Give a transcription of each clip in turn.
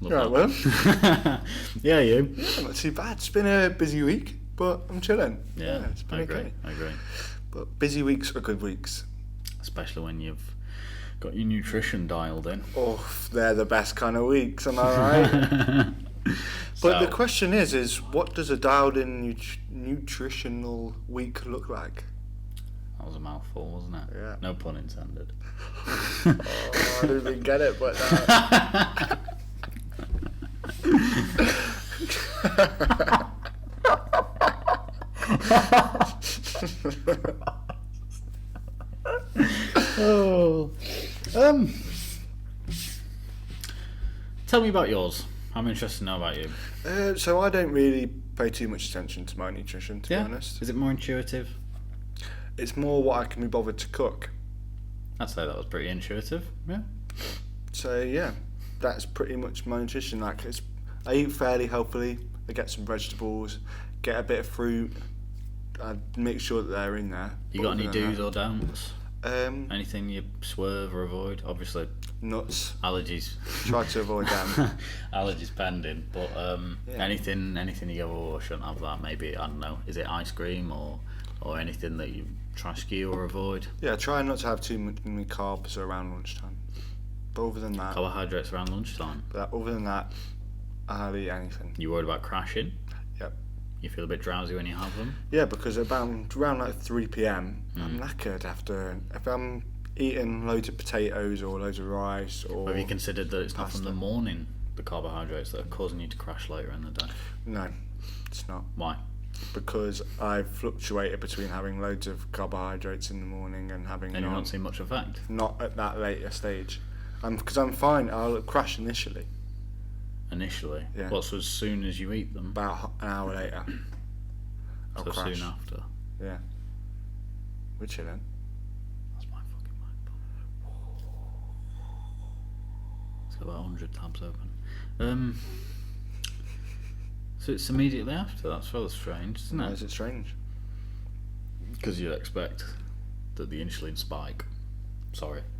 Right, well. Yeah, you. Yeah, not too bad. It's been a busy week, but I'm chilling. Yeah, it's been I agree. okay. I agree. But busy weeks are good weeks. Especially when you've got your nutrition dialed in. Oh, they're the best kind of weeks, am I right? But the question is what does a dialed-in nutritional week look like? That was a mouthful, wasn't it? Yeah. No pun intended. Oh, I didn't even get it, but Oh. Tell me about yours. I'm interested to know about you. So I don't really pay too much attention to my nutrition, to be honest. Is it more intuitive? It's more what I can be bothered to cook. I'd say that was pretty intuitive. Yeah. So yeah, that's pretty much my nutrition. Like I eat fairly healthily. I get some vegetables, get a bit of fruit. I make sure that they're in there. You got any do's or don'ts? Anything you swerve or avoid? Obviously, nuts. allergies. Try to avoid them. Allergies pending, but anything you go, oh, I shouldn't have that. Maybe, I don't know. Is it ice cream or anything that you try to skew or avoid? Yeah, try not to have too many carbs around lunchtime. But other than that, Carbohydrates around lunchtime. But other than that, I hardly eat anything. You worried about crashing? Yep. You feel a bit drowsy when you have them? Yeah, because around like 3 p.m, I'm knackered after. If I'm eating loads of potatoes or loads of rice or. Have you considered that it's not pasta. from the morning, the carbohydrates, that are causing you to crash later in the day? No, it's not. Why? Because I've fluctuated between having loads of carbohydrates in the morning and having. And you've not seen much effect? Not at that later stage. Because I'm fine. I'll crash initially. Initially? Yeah. Well, so as soon as you eat them? About an hour later. I'll So crash. soon after? Yeah. We're chilling. That's my fucking mind. It's got about 100 tabs open. So it's immediately after. That's rather strange, isn't Why it? is it strange? Because you'd expect that the insulin spike,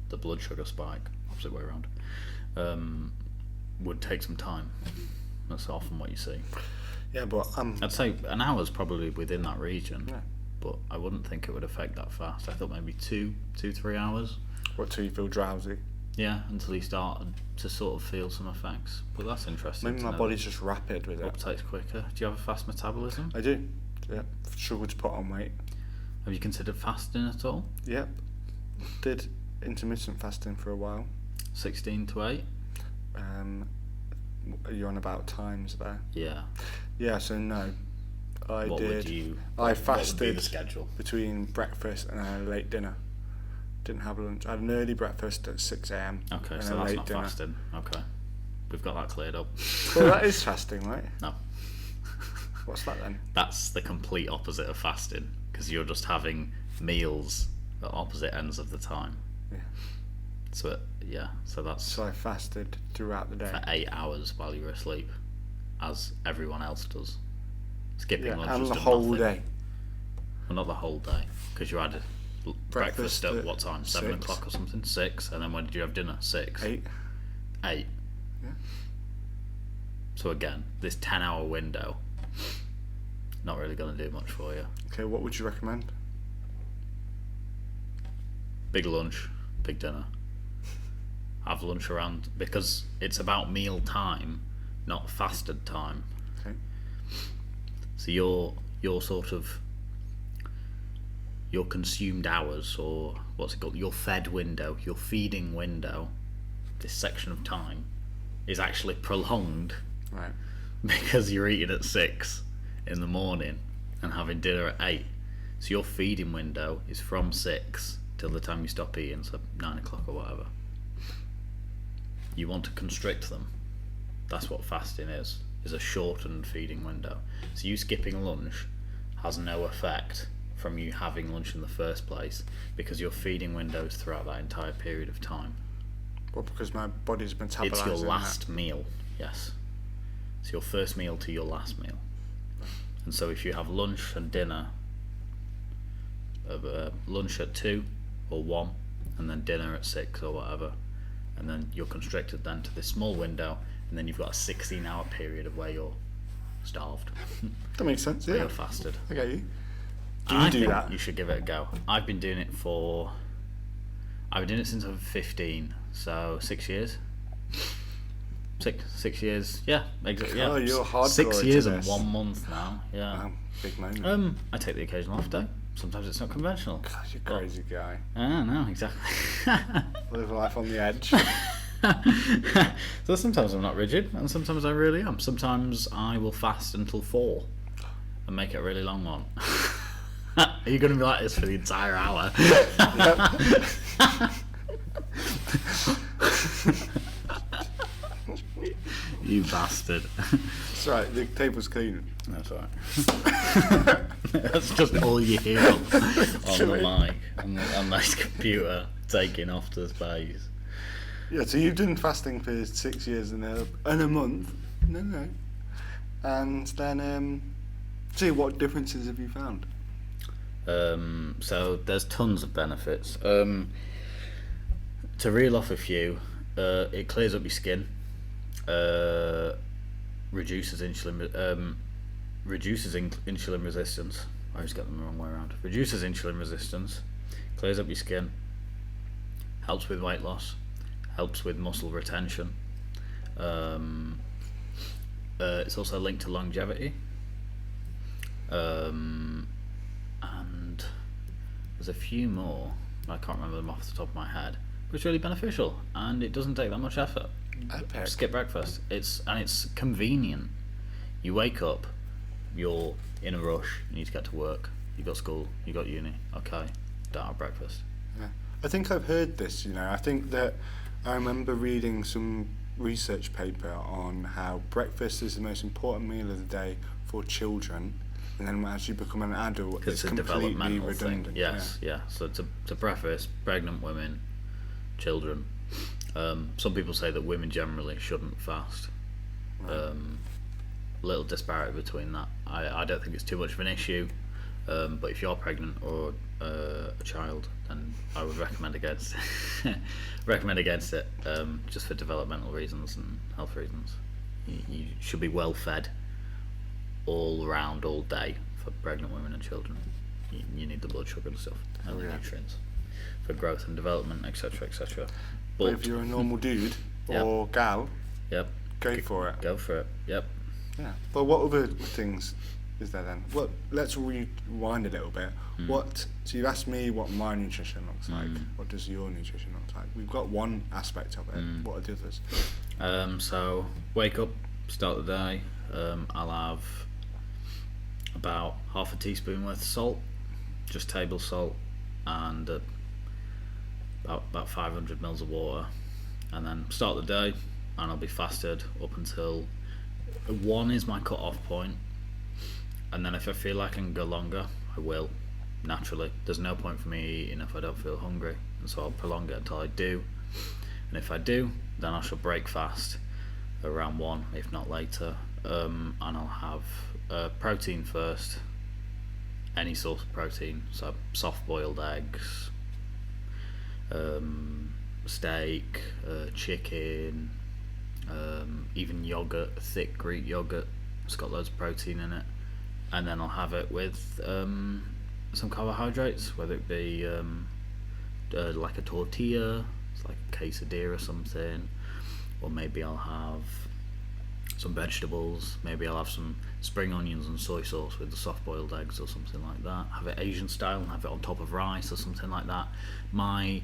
the blood sugar spike, opposite way around, would take some time. That's often what you see. Yeah, but I'd say an hour's probably within that region, Yeah. but I wouldn't think it would affect that fast. I thought maybe 3 hours. what till you feel drowsy? Yeah, until you start to sort of feel some effects. But that's interesting. Maybe to my know. body's just rapid with it. Uptake's quicker. Do you have a fast metabolism? I do. Yeah. Struggle to put on weight. Have you considered fasting at all? Yep. Did intermittent fasting for a while. 16 to 8? Are you on about times there? Yeah. Yeah, so no. What would you? I What would be fasted the schedule? between breakfast and a late dinner. Didn't have lunch. I had an early breakfast at 6 a.m. Okay, and so a that's late not dinner. fasting. Okay, we've got that cleared up. Well, that is fasting, right? No, What's that then? that's the complete opposite of fasting, because you're just having meals at opposite ends of the time. Yeah. So that's So I fasted throughout the day. for 8 hours while you were asleep, as everyone else does. Skipping lunch and was the done whole nothing. day. Well, not the whole day, because you had breakfast at what time? 7 6. o'clock or something? 6, and then when did you have dinner? 6. 8. 8. Yeah. So again, this 10-hour window, not really going to do much for you. Okay, what would you recommend? Big lunch, big dinner. Have lunch around, because it's about meal time, not fasted time. Okay. So your sort of your consumed hours, or what's it called, your fed window, your feeding window, this section of time is actually prolonged Right. because you're eating at 6 in the morning and having dinner at 8. So your feeding window is from 6 till the time you stop eating, so 9 o'clock or whatever. You want to constrict them. That's what fasting is a shortened feeding window. So you skipping lunch has no effect from you having lunch in the first place, because your feeding windows throughout that entire period of time. Well, because my body's metabolizing It's your that. last meal, yes. It's your first meal to your last meal. And so if you have lunch and dinner, lunch at 2 or 1, and then dinner at 6 or whatever, and then you're constricted then to this small window, and then you've got a 16-hour period of where you're starved. That makes sense. Where Yeah, you're fasted. I get you. Do I you do think that? you should give it a go. I've been doing it since I was 15, so 6 years. 6 years, yeah, exactly. Yeah. Oh, you're hardcore 6 years into and this. 1 month now. Yeah. Wow, big moment. I take the occasional off day. Sometimes it's not conventional. God, you're a crazy guy. I know, exactly. Live life on the edge. So sometimes I'm not rigid, and sometimes I really am. Sometimes I will fast until 4 and make it a really long one. Are you going to be like this for the entire hour? You bastard. That's right, the table's clean. That's alright. That's just all you hear on the mic, on this computer, taking off to space. Yeah, so you've done fasting for 6 years and a month. No. And then, see, what differences have you found? So there's tons of benefits. To reel off a few, it clears up your skin, reduces insulin resistance. I always get them the wrong way around. Reduces insulin resistance, clears up your skin, helps with weight loss, helps with muscle retention. It's also linked to longevity. And there's a few more, I can't remember them off the top of my head, but it's really beneficial and it doesn't take that much effort. Skip breakfast. It's convenient. You wake up, you're in a rush, you need to get to work, you got school, you got uni, okay, don't have breakfast. Yeah. I think I've heard this, I think that I remember reading some research paper on how breakfast is the most important meal of the day for children, and then as you become an adult, it's a completely developmental redundant. thing. Yes, yeah. So to preface, pregnant women, children. Some people say that women generally shouldn't fast. Right. Little disparity between that. I don't think it's too much of an issue. But if you're pregnant or a child, then I would recommend against it. Just for developmental reasons and health reasons. You should be well fed all around, all day for pregnant women and children. You need the blood sugar and stuff, and the nutrients for growth and development, etc., etc. But if you're a normal dude or gal, go for it. Go for it. Yep. Yeah. But what other things is there then? Well, let's rewind a little bit. So you asked me what my nutrition looks like. What does your nutrition look like? We've got one aspect of it. What are the others? So wake up, start the day. I'll have about half a teaspoon worth of salt, just table salt, and about 500 mils of water, and then start the day, and I'll be fasted up until 1 is my cut-off point, and then if I feel like I can go longer, I will, naturally. There's no point for me eating if I don't feel hungry, and so I'll prolong it until I do, and if I do, then I shall break fast around 1, if not later, and I'll have protein first, any source of protein, so soft boiled eggs, steak, chicken, even yogurt, thick Greek yogurt. It's got loads of protein in it, and then I'll have it with some carbohydrates, whether it be like a tortilla, it's like a quesadilla or something, or maybe I'll have some vegetables, maybe I'll have some spring onions and soy sauce with the soft boiled eggs or something like that. Have it Asian style and have it on top of rice or something like that. My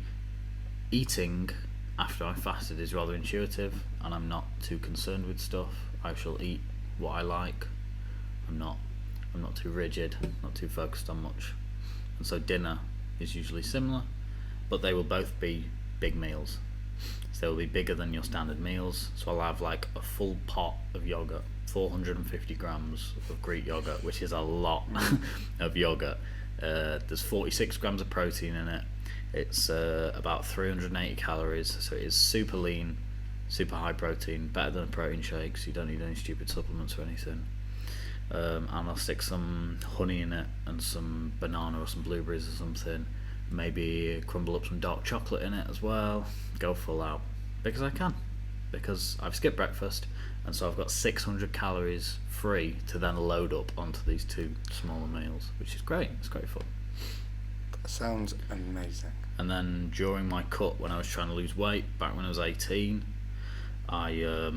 eating after I fasted is rather intuitive, and I'm not too concerned with stuff. I shall eat what I like. I'm not too rigid, not too focused on much. And so dinner is usually similar, but they will both be big meals. So they'll be bigger than your standard meals. So I'll have like a full pot of yogurt, 450 grams of Greek yogurt, which is a lot of yogurt. There's 46 grams of protein in it. It's about 380 calories, so it is super lean, super high protein, better than a protein shake, so you don't need any stupid supplements or anything. And I'll stick some honey in it and some banana or some blueberries or something. Maybe crumble up some dark chocolate in it as well. Go full out, because I can. because I've skipped breakfast, and so I've got 600 calories free to then load up onto these 2 smaller meals, which is great. It's great fun. That sounds amazing. And then during my cut, when I was trying to lose weight back when I was 18, I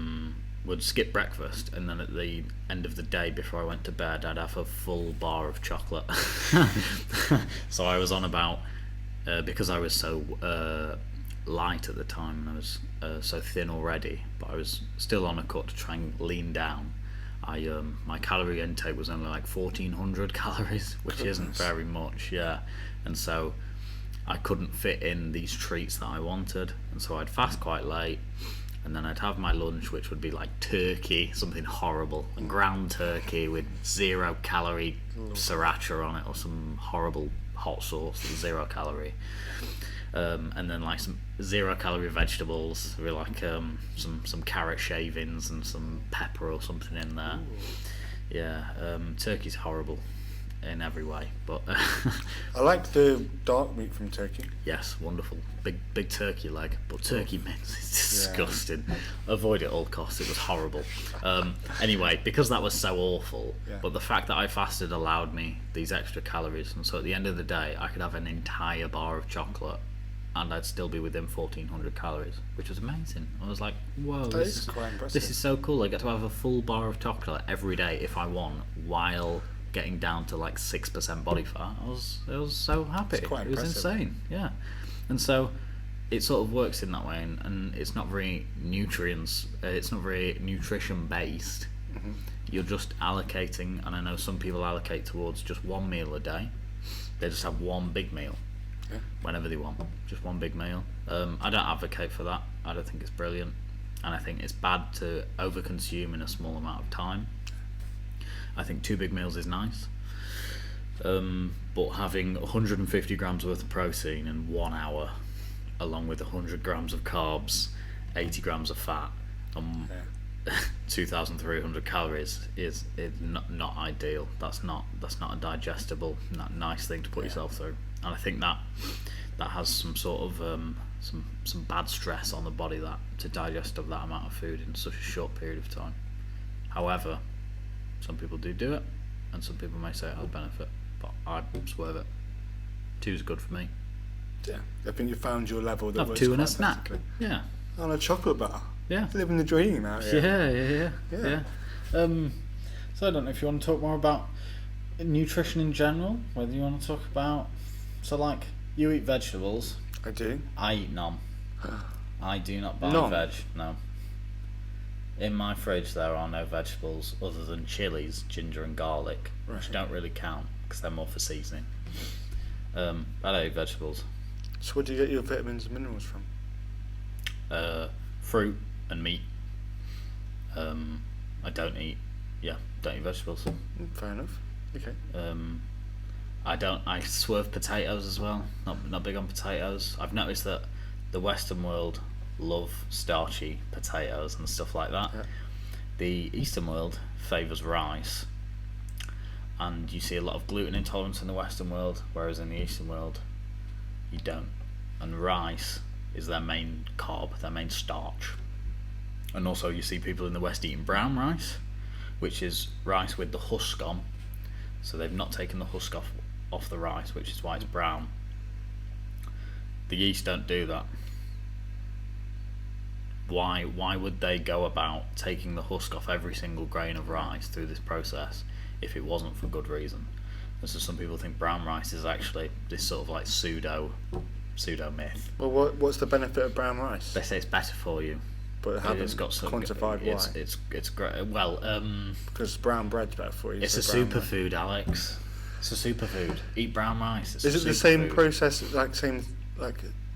would skip breakfast, and then at the end of the day before I went to bed, I'd have a full bar of chocolate. So I was on about, because I was so light at the time, and I was so thin already, but I was still on a cut to try and lean down. My calorie intake was only like 1,400 calories, which isn't very much, and so I couldn't fit in these treats that I wanted, and so I'd fast quite late, and then I'd have my lunch, which would be like turkey, something horrible, and ground turkey with 0 calorie sriracha on it, or some horrible hot sauce that's 0 calorie, and then like some 0 calorie vegetables with like some carrot shavings and some pepper or something in there. Turkey's horrible in every way, but I like the dark meat from turkey. yes, wonderful, big turkey leg, but turkey mince is disgusting. Avoid it at all costs. It was horrible. Anyway, because that was so awful, but the fact that I fasted allowed me these extra calories, and so at the end of the day I could have an entire bar of chocolate and I'd still be within 1,400 calories, which was amazing. I was like, whoa, That is quite impressive. this is so cool. I get to have a full bar of chocolate every day if I want, while getting down to like 6% body fat. I was so happy. It's quite it was impressive. insane, yeah. And so it sort of works in that way, and it's not very it's not very nutrition based. Mm-hmm. You're just allocating, and I know some people allocate towards just one meal a day. They just have one big meal whenever they want, just one big meal. I don't advocate for that. I don't think it's brilliant, and I think it's bad to overconsume in a small amount of time. I think 2 big meals is nice, but having 150 grams worth of protein in 1 hour, along with 100 grams of carbs, 80 grams of fat, and 2,300 calories is not ideal. That's not a digestible, not nice thing to put yourself through. And I think that has some sort of some bad stress on the body, that to digest of that amount of food in such a short period of time. However, some people do it, and some people may say it has benefit, but I swerve it. 2 is good for me. Yeah, I think you found your level that Have works 2 and a quite snack. basically. Yeah. On a chocolate bar. Yeah. Living the dream out here. Yeah. So I don't know if you want to talk more about nutrition in general, whether you want to talk about, so like, you eat vegetables. I do. I eat none. I do not buy None? veg, no. In my fridge there are no vegetables other than chilies, ginger and garlic, which don't really count because they're more for seasoning. I don't eat vegetables. So where do you get your vitamins and minerals from? Fruit and meat. I don't eat vegetables. Fair enough. Okay. I swerve potatoes as well. Not big on potatoes. I've noticed that the Western world love starchy potatoes and stuff like that. Yeah. The Eastern world favours rice, and you see a lot of gluten intolerance in the Western world, whereas in the Eastern world you don't. And rice is their main carb, their main starch. And also you see people in the West eating brown rice, which is rice with the husk on. So they've not taken the husk off the rice, which is why it's brown. The East don't do that. Why would they go about taking the husk off every single grain of rice through this process if it wasn't for good reason? And so some people think brown rice is actually this sort of like pseudo myth. Well, what's the benefit of brown rice? They say it's better for you, But haven't it's got some quantified why. It's great. Well, Because brown bread's better for you. it's so a brown rice. superfood, Alex. It's a superfood. Eat brown rice. It's Is a it the same superfood. process, same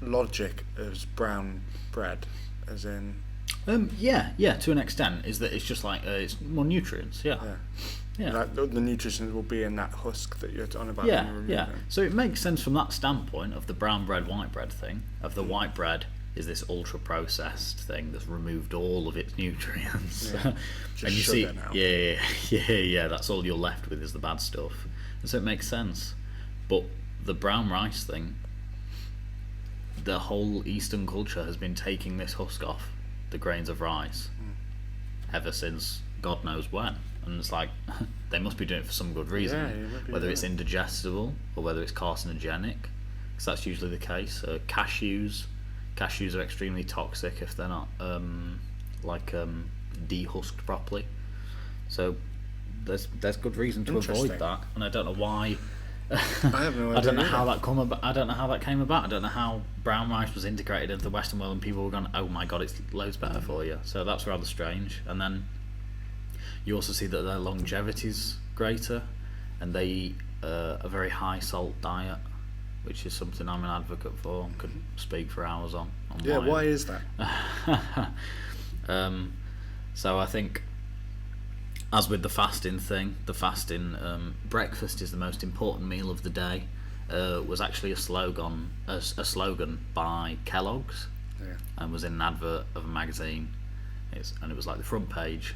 logic as brown bread, as in? Yeah, to an extent. Is that it's just like it's more nutrients. Yeah. Like the nutrition will be in that husk that you're on about. when you're removing it. So it makes sense from that standpoint of the brown bread, white bread thing. Of the white bread is this ultra processed thing that's removed all of its nutrients. Yeah. And you sugar see, now. yeah. That's all you're left with is the bad stuff. And so it makes sense. But the brown rice thing, the whole Eastern culture has been taking this husk off the grains of rice ever since God knows when. And it's like, they must be doing it for some good reason, whether it's indigestible or whether it's carcinogenic, because that's usually the case. Cashews are extremely toxic if they're not dehusked properly. So there's good reason to avoid that, and I don't know why. I have no idea. I don't know how that came about. I don't know how brown rice was integrated into the Western world and people were going, oh my god, it's loads better for you. So that's rather strange. And then you also see that their longevity's greater, and they eat a very high salt diet, which is something I'm an advocate for and could speak for hours on why is that? So I think, as with the fasting thing, breakfast is the most important meal of the day was actually a slogan by Kellogg's, and was in an advert of a magazine, and it was like the front page,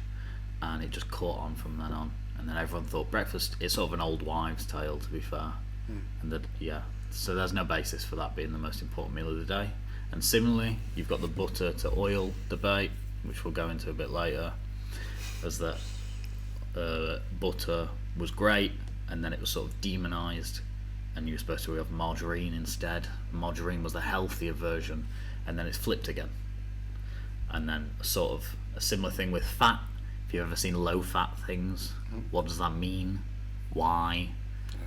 and it just caught on from then on, and then everyone thought breakfast is sort of an old wives' tale, to be fair, and so there's no basis for that being the most important meal of the day. And similarly, you've got the butter to oil debate, which we'll go into a bit later, as that butter was great, and then it was sort of demonized, and you were supposed to have margarine instead. Margarine was the healthier version, and then it's flipped again. And then sort of a similar thing with fat. If you've ever seen low fat things, what does that mean? Why?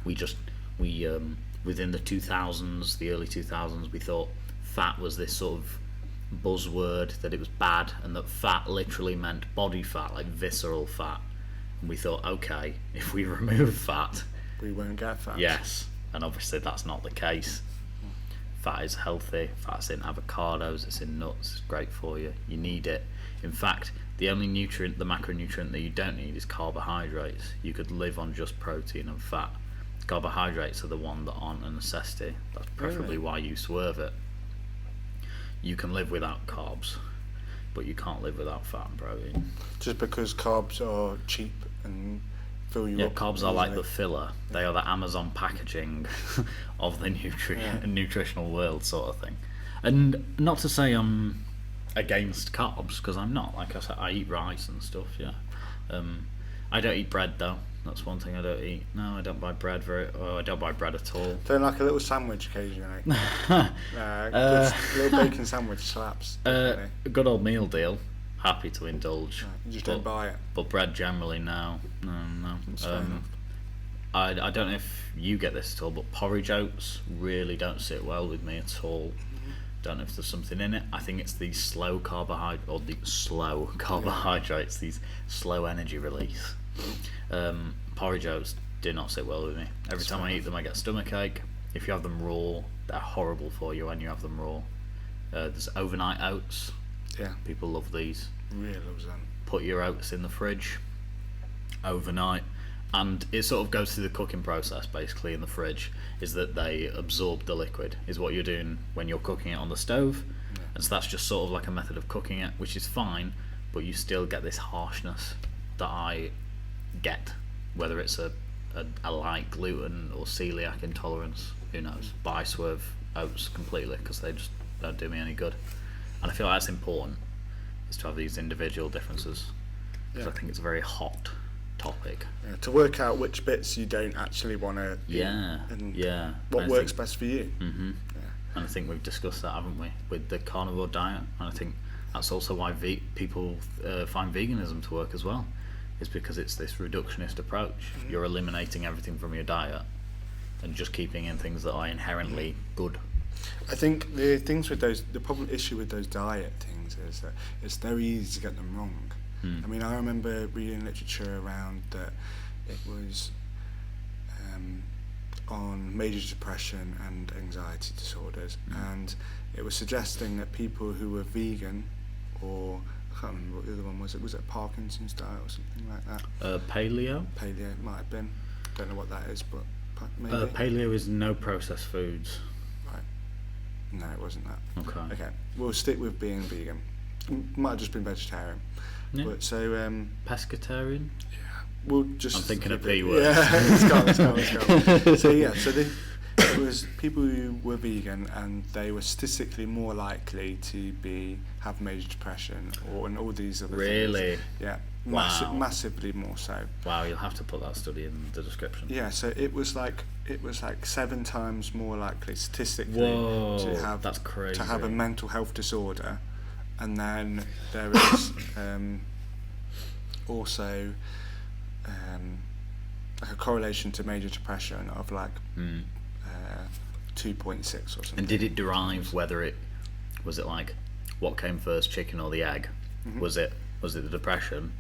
We within the 2000s, the early 2000s, we thought fat was this sort of buzzword, that it was bad, and that fat literally meant body fat, like visceral fat. And we thought, okay, if we remove fat, we won't get fat. Yes, and obviously that's not the case. Fat is healthy. Fat's in avocados, it's in nuts, it's great for you. You need it. In fact, the only nutrient, the macronutrient that you don't need is carbohydrates. You could live on just protein and fat. Carbohydrates are the one that aren't a necessity. That's preferably why you swerve it. You can live without carbs, but you can't live without fat and protein. Just because carbs are cheap and fill you up. Yeah, carbs are like the filler. They are the Amazon packaging of the nutritional world, sort of thing. And not to say I'm against carbs, because I'm not. Like I said, I eat rice and stuff. I don't eat bread though. That's one thing I don't eat. No, I don't buy bread I don't buy bread at all. Don't like a little sandwich occasionally. A little bacon sandwich slaps. A good old meal deal. Happy to indulge. You just don't buy it. But bread generally, no. I don't know if you get this at all, but porridge oats really don't sit well with me at all. Don't know if there's something in it. I think it's these slow carbohydrates, these slow energy release. Porridge oats do not sit well with me. Every time I eat them, I get stomachache. If you have them raw, they're horrible for you when you have them raw. There's overnight oats. Yeah. People love these. Really loves them. Put your oats in the fridge overnight, and it sort of goes through the cooking process basically in the fridge, is that they absorb the liquid, is what you're doing when you're cooking it on the stove. And so that's just sort of like a method of cooking it, which is fine, but you still get this harshness that I get, whether it's a light gluten or celiac intolerance, who knows. But I swerve oats completely because they just don't do me any good, and I feel like that's important, is to have these individual differences, because I think it's a very hot topic. To work out which bits you don't actually want to eat, and what works best for you. And I think we've discussed that, haven't we, with the carnivore diet, and I think that's also why people find veganism to work as well, is because it's this reductionist approach. You're eliminating everything from your diet and just keeping in things that are inherently good. I think the problem issue with those diet things is that it's very easy to get them wrong. I mean, I remember reading literature around that it was on major depression and anxiety disorders, and it was suggesting that people who were vegan, or I can't remember what the other one was. Was it Parkinson's diet or something like that? Paleo? Paleo, it might have been. Don't know what that is, but maybe. Paleo is no processed foods. Right. No, it wasn't that. Okay. We'll stick with being vegan. Might have just been vegetarian. Yeah. But so pescatarian? We'll just. I'm thinking of P words. Yeah, let's go. So it was people who were vegan, and they were statistically more likely to have major depression and all these other Really? things. Yeah, Wow. massively more so. Wow, you'll have to put that study in the description. Yeah, so it was like 7 times more likely statistically Whoa, to have that's crazy. to have a mental health disorder, and then there is also like a correlation to major depression of like 2.6 or something. And did it derive whether it was it like what came first, chicken or the egg? Mm-hmm. Was it the depression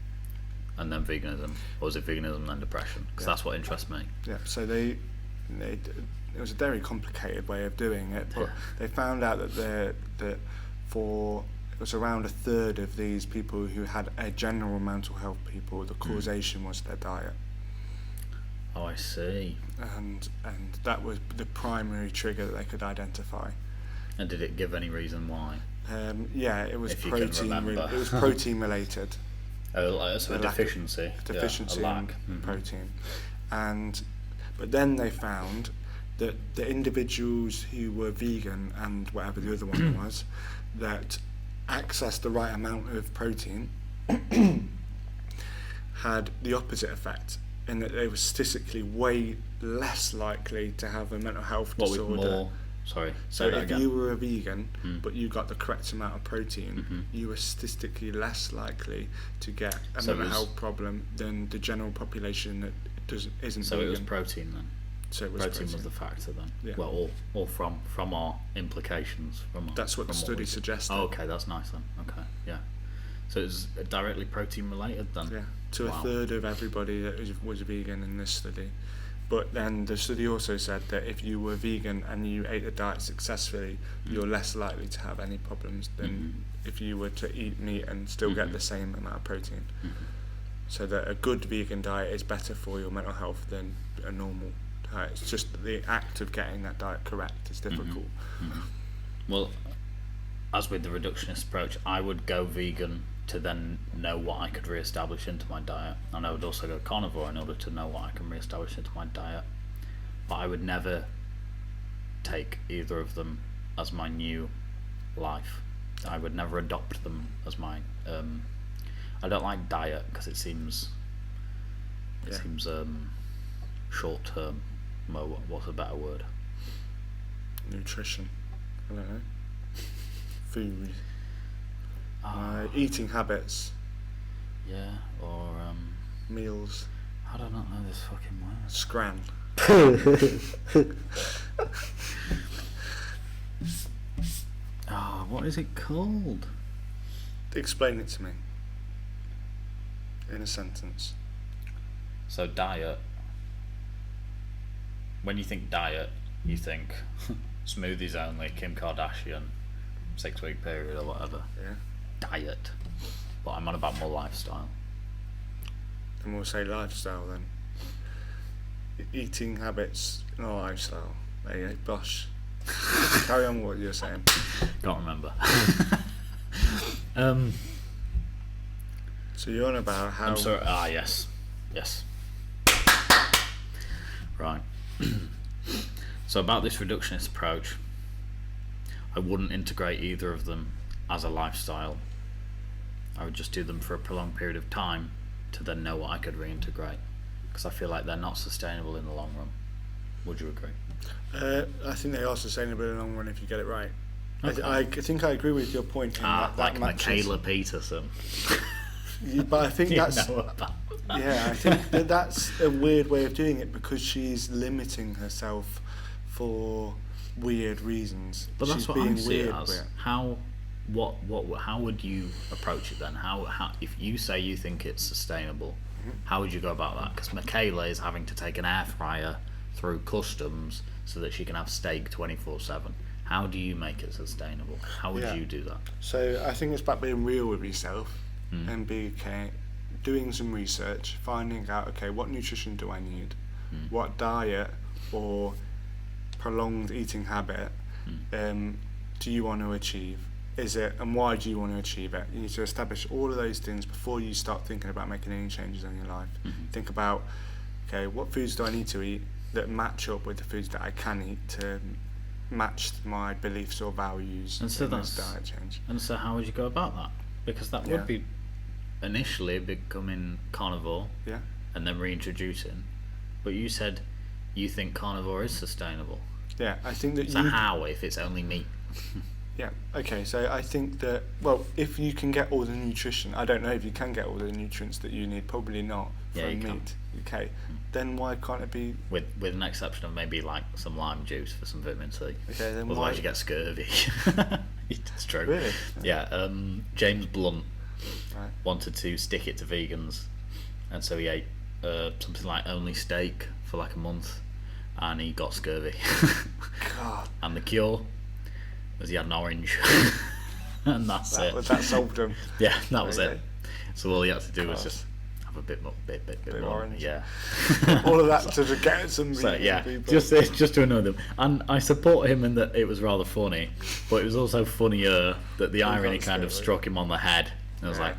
and then veganism, or was it veganism and then depression? Because that's what interests me. Yeah, so it was a very complicated way of doing it, but they found out that it was around a third of these people who had a general mental health people, the causation was their diet. Oh, I see. And that was the primary trigger that they could identify. And did it give any reason why? Yeah, it was If you can remember. It was protein related. Oh, so a deficiency. Deficiency a lack. in protein. But then they found that the individuals who were vegan and whatever the other one was, that accessed the right amount of protein, had the opposite effect, in that they were statistically way less likely to have a mental health disorder. With more? Sorry. So if you were a vegan, but you got the correct amount of protein, you were statistically less likely to get a mental health problem than the general population that isn't so vegan. It was protein then? So it was protein was the factor then? Yeah. Well, all from our implications. That's what the study suggested. Oh, okay, that's nice then. Okay, yeah. So it was directly protein related then? Yeah, to a third of everybody that was vegan in this study. But then the study also said that if you were vegan and you ate the diet successfully, you're less likely to have any problems than if you were to eat meat and still get the same amount of protein. So that a good vegan diet is better for your mental health than a normal diet. It's just the act of getting that diet correct is difficult. Well, as with the reductionist approach, I would go vegan to then know what I could re-establish into my diet, and I would also go carnivore in order to know what I can re-establish into my diet. But I would never take either of them as my new life. I would never adopt them as my I don't like diet because it seems short term. What's a better word? Nutrition. I don't know. Food. Eating habits. Yeah, or meals. I don't know this fucking word. Scran. What is it called? Explain it to me. In a sentence. So diet. When you think diet, you think smoothies only, Kim Kardashian, 6-week period or whatever. Yeah. Diet. But I'm on about more lifestyle. And we'll say lifestyle then. Eating habits, no lifestyle. There you go, bosh. Carry on what you're saying. Can't remember. So you're on about how... I'm sorry. Yes. Right. So about this reductionist approach, I wouldn't integrate either of them as a lifestyle. I would just do them for a prolonged period of time to then know what I could reintegrate, because I feel like they're not sustainable in the long run. Would you agree? I think they are sustainable in the long run if you get it right. Okay. I think I agree with your point in that like matches. Michaela Peterson. But I think that's... know about that. Yeah, I think that's a weird way of doing it because she's limiting herself for weird reasons. But that's she's what being I see it weird as. with it. How would you approach it then? How if you say you think it's sustainable, how would you go about that? Because Michaela is having to take an air fryer through customs so that she can have steak 24/7. How do you make it sustainable? How would you do that? So I think it's about being real with yourself and doing some research, finding out, okay, what nutrition do I need? What diet or prolonged eating habit do you want to achieve? Is it, and why do you want to achieve it? You need to establish all of those things before you start thinking about making any changes in your life. Think about, okay, what foods do I need to eat? that match up with the foods that I can eat to match my beliefs or values And so in this that's- diet change. And so how would you go about that? Because that Yeah. would be initially becoming carnivore Yeah. and then reintroducing. But you said you think carnivore is sustainable. Yeah, I think that So you... how if it's only meat? Yeah, okay, so I think that, well, if you can get all the nutrition, I don't know if you can get all the nutrients that you need, probably not Yeah, from you can. meat, okay, then why can't it be, With an exception of maybe like some lime juice for some vitamin C. okay, then Otherwise why... you get scurvy. It's true. Really? Yeah, James Blunt Right. wanted to stick it to vegans, and so he ate something like only steak for like a month, and he got scurvy. God, And the cure was he had an orange. And that's it. that solved them. Yeah, that was Okay. it. So all he had to do was Class. just have a bit more, bit Bit more. orange. Yeah. All of that to get some So vegan yeah, people. just to annoy them, and I support him in that it was rather funny, but it was also funnier that the irony kind of scary. struck him on the head. And I was Yeah. like,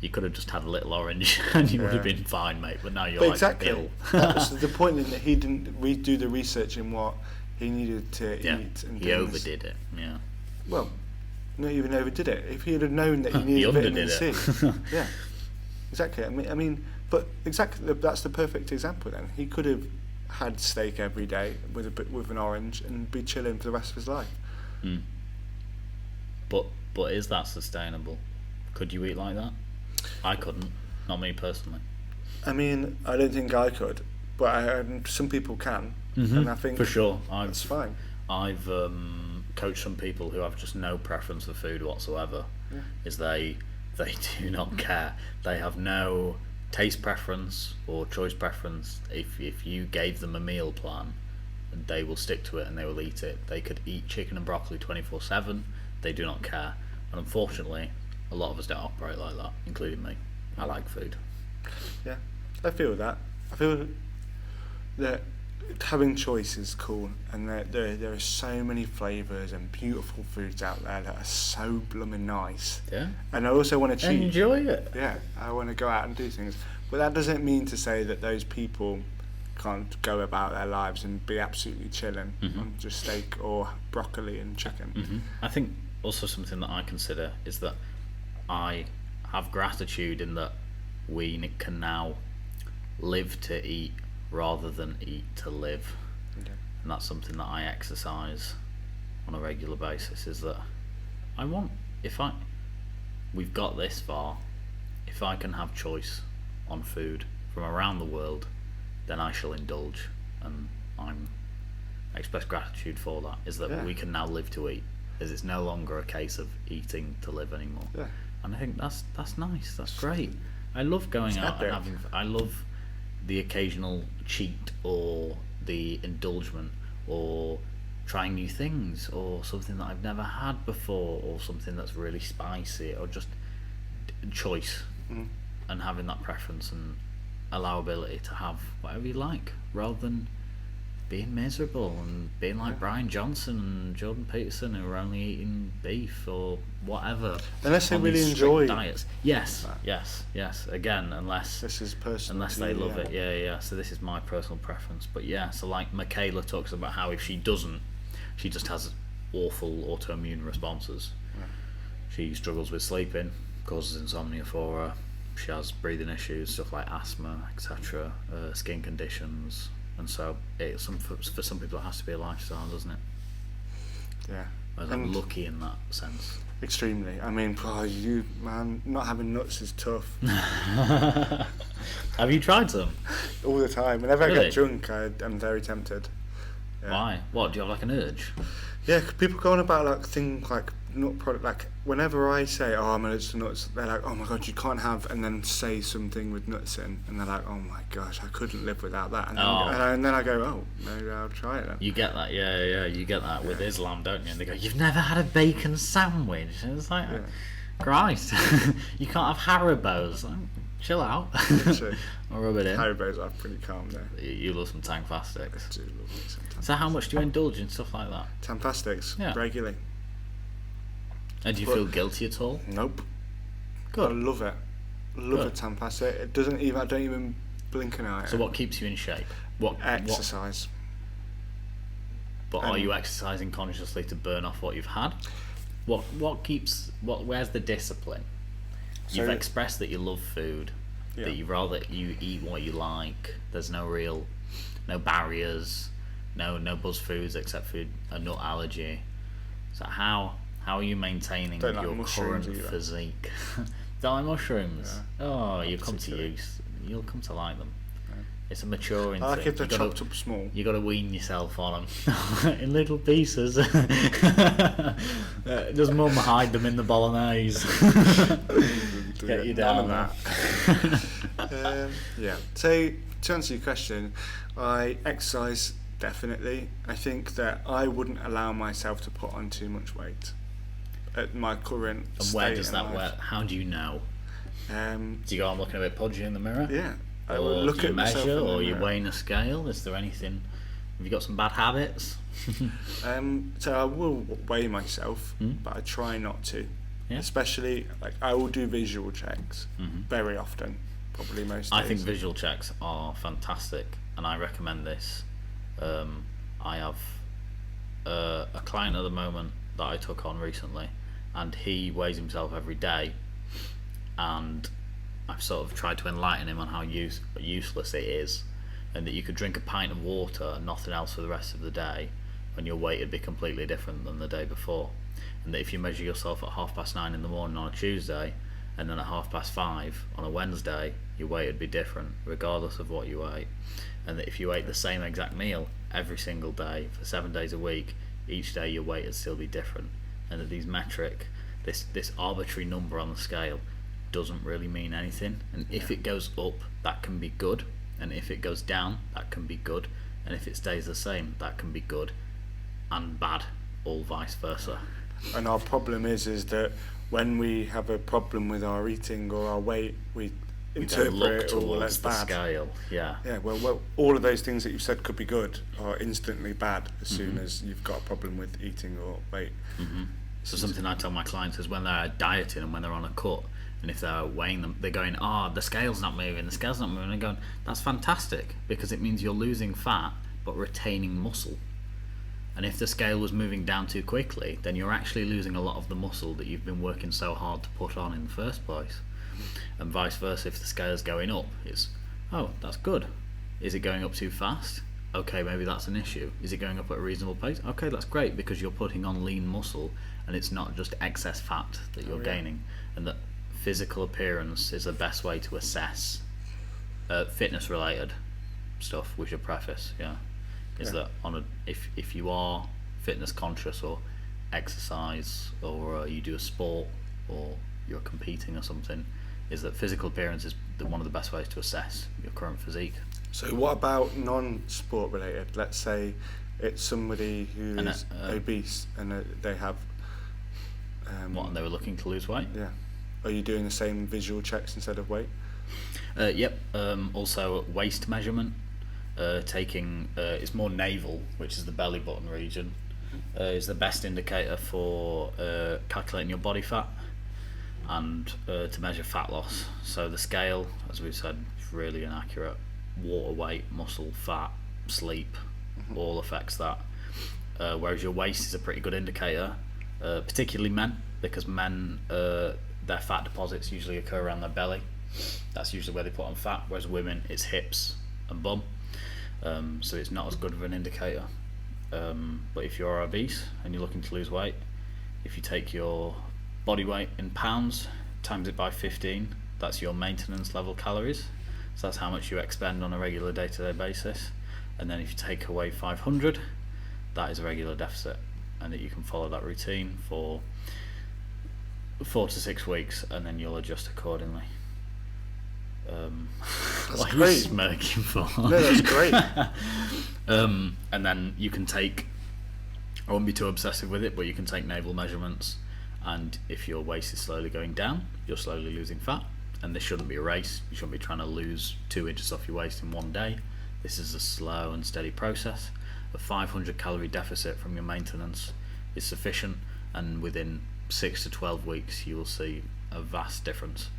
you could have just had a little orange and you would have Yeah. been fine, mate. But now you're But like exactly, ill. that's the point in that he didn't do the research in what he needed to Yeah, eat. And he things. overdid it. Yeah, Well, not even overdid it. If he had known that he He needed vitamin underdid C, it. yeah, exactly. I mean, but exactly that's the perfect example. Then he could have had steak every day with an orange and be chilling for the rest of his life. Mm. But is that sustainable? Could you eat like that? I couldn't. Not me personally. I mean, I don't think I could, but some people can, and I think For sure, that's fine. I've coached some people who have just no preference for food whatsoever. Yeah. Is they do not care. They have no taste preference or choice preference. If you gave them a meal plan, they will stick to it and they will eat it. They could eat chicken and broccoli 24/7. They do not care. And unfortunately, a lot of us don't operate like that, including me. I like food. Yeah, I feel that. I feel that having choice is cool, and there are so many flavours and beautiful foods out there that are so blooming nice. Yeah. And I also want to cheat. Enjoy it. Yeah, I want to go out and do things. But that doesn't mean to say that those people can't go about their lives and be absolutely chilling on just steak or broccoli and chicken. I think also something that I consider is that I have gratitude in that we can now live to eat rather than eat to live. Okay. And that's something that I exercise on a regular basis, is that I want, we've got this far, if I can have choice on food from around the world, then I shall indulge, and I express gratitude for that, is that Yeah. we can now live to eat, as it's no longer a case of eating to live anymore. Yeah. And I think that's nice, that's great. I love going out and epic. I love the occasional cheat or the indulgement or trying new things or something that I've never had before or something that's really spicy or just choice and having that preference and allowability to have whatever you like rather than being miserable and being like Brian Johnson and Jordan Peterson who are only eating beef or whatever. Unless they on really these strict enjoy diets. Yes. Again, unless This is personal. unless to they you, love yeah. it. Yeah. So this is my personal preference. But yeah, so like Michaela talks about how if she doesn't, she just has awful autoimmune responses. She struggles with sleeping, causes insomnia for her. She has breathing issues, stuff like asthma, etc., skin conditions. And so for some people it has to be a lifestyle, doesn't it? Yeah. Whereas I'm lucky in that sense. Extremely. I mean, you man, not having nuts is tough. Have you tried some? All the time. Whenever I Really? get drunk, I'm very tempted. Yeah. Why? What, do you have like an urge? Yeah, people go on about like things like nut product. Like whenever I say, "Oh, I'm allergic to nuts," they're like, "Oh my god, you can't have," and then say something with nuts in, and they're like, "Oh my gosh, I couldn't live without that." And then, Oh. and then I go, "Oh, maybe I'll try it then." You get that, yeah, you get that with Islam, don't you? And they go, "You've never had a bacon sandwich?" And it's like, Yeah. Christ, you can't have Haribos. Like, chill out. Literally. I'll rub it in. Haribo's are pretty calm there. You love some Tangfastics. I do love it sometimes. So how much do you indulge in stuff like that? Tampastics, Yeah. regularly. And do you But- feel guilty at all? Nope. I Good. love it. Love Good. a tampastic. It doesn't even. I don't even blink an eye. So what keeps you in shape? What Exercise. But are you exercising consciously to burn off what you've had? Where's the discipline? You've expressed that you love food, that you eat what you like. There's no barriers, no buzz foods except for a nut allergy. So how are you maintaining your current physique? Don't like mushrooms? Yeah. Oh, you'll come to like them. It's a maturing thing. I like if they're chopped up small. You got to wean yourself on them in little pieces. Does Mum hide them in the bolognese? Get you down that. Yeah. So to answer your question, I exercise definitely. I think that I wouldn't allow myself to put on too much weight at my current state. And where does that? How do you know? Do you go, I'm looking a bit pudgy in the mirror? Yeah. I will look at myself. Measure, or you weighing a scale? Is there anything? Have you got some bad habits? So I will weigh myself, but I try not to. Yeah. Especially, I will do visual checks very often, probably most days. I think visual checks are fantastic, and I recommend this. I have a client at the moment that I took on recently, and he weighs himself every day, and I've sort of tried to enlighten him on how useless it is, and that you could drink a pint of water and nothing else for the rest of the day, and your weight would be completely different than the day before. And that if you measure yourself at 9:30 in the morning on a Tuesday, and then at 5:30 on a Wednesday, your weight would be different regardless of what you ate. And that if you ate the same exact meal every single day for 7 days a week, each day your weight would still be different. And that this arbitrary number on the scale doesn't really mean anything. And if it goes up, that can be good, and if it goes down, that can be good, and if it stays the same, that can be good and bad, all vice versa. And our problem is that when we have a problem with our eating or our weight, we interpret it all as bad. Scale. Yeah, well, all of those things that you've said could be good are instantly bad as soon as you've got a problem with eating or weight. So something I tell my clients is when they're dieting and when they're on a cut, and if they're weighing them, they're going, the scale's not moving, and going, that's fantastic, because it means you're losing fat but retaining muscle. And if the scale was moving down too quickly, then you're actually losing a lot of the muscle that you've been working so hard to put on in the first place. And vice versa, if the scale's going up, it's, that's good. Is it going up too fast? Okay, maybe that's an issue. Is it going up at a reasonable pace? Okay, that's great, because you're putting on lean muscle and it's not just excess fat that you're gaining. And that physical appearance is the best way to assess fitness related stuff. We should preface, that if you are fitness conscious or exercise, or you do a sport, or you're competing or something, is that physical appearance is one of the best ways to assess your current physique. So what about non-sport related? Let's say it's somebody who is obese and they have and they were looking to lose weight. Yeah. Are you doing the same visual checks instead of weight? Yep. Also waist measurement. Taking it's more navel, which is the belly button region, is the best indicator for calculating your body fat and to measure fat loss. So the scale, as we've said, is really inaccurate. Water weight, muscle, fat, sleep, all affects that. Whereas your waist is a pretty good indicator, particularly men, because men, their fat deposits usually occur around their belly. That's usually where they put on fat, whereas women, it's hips and bum. So it's not as good of an indicator. But if you're obese and you're looking to lose weight, if you take your body weight in pounds, times it by 15, that's your maintenance level calories. So that's how much you expend on a regular day-to-day basis. And then if you take away 500, that is a regular deficit, and that you can follow that routine for 4 to 6 weeks, and then you'll adjust accordingly. That's what great. Are you smirking for? No, that's great. And then you can take, I wouldn't be too obsessive with it, but you can take navel measurements, and if your waist is slowly going down, you're slowly losing fat. And this shouldn't be a race. You shouldn't be trying to lose 2 inches off your waist in one day. This is a slow and steady process. A 500 calorie deficit from your maintenance is sufficient, and within 6 to 12 weeks you will see a vast difference.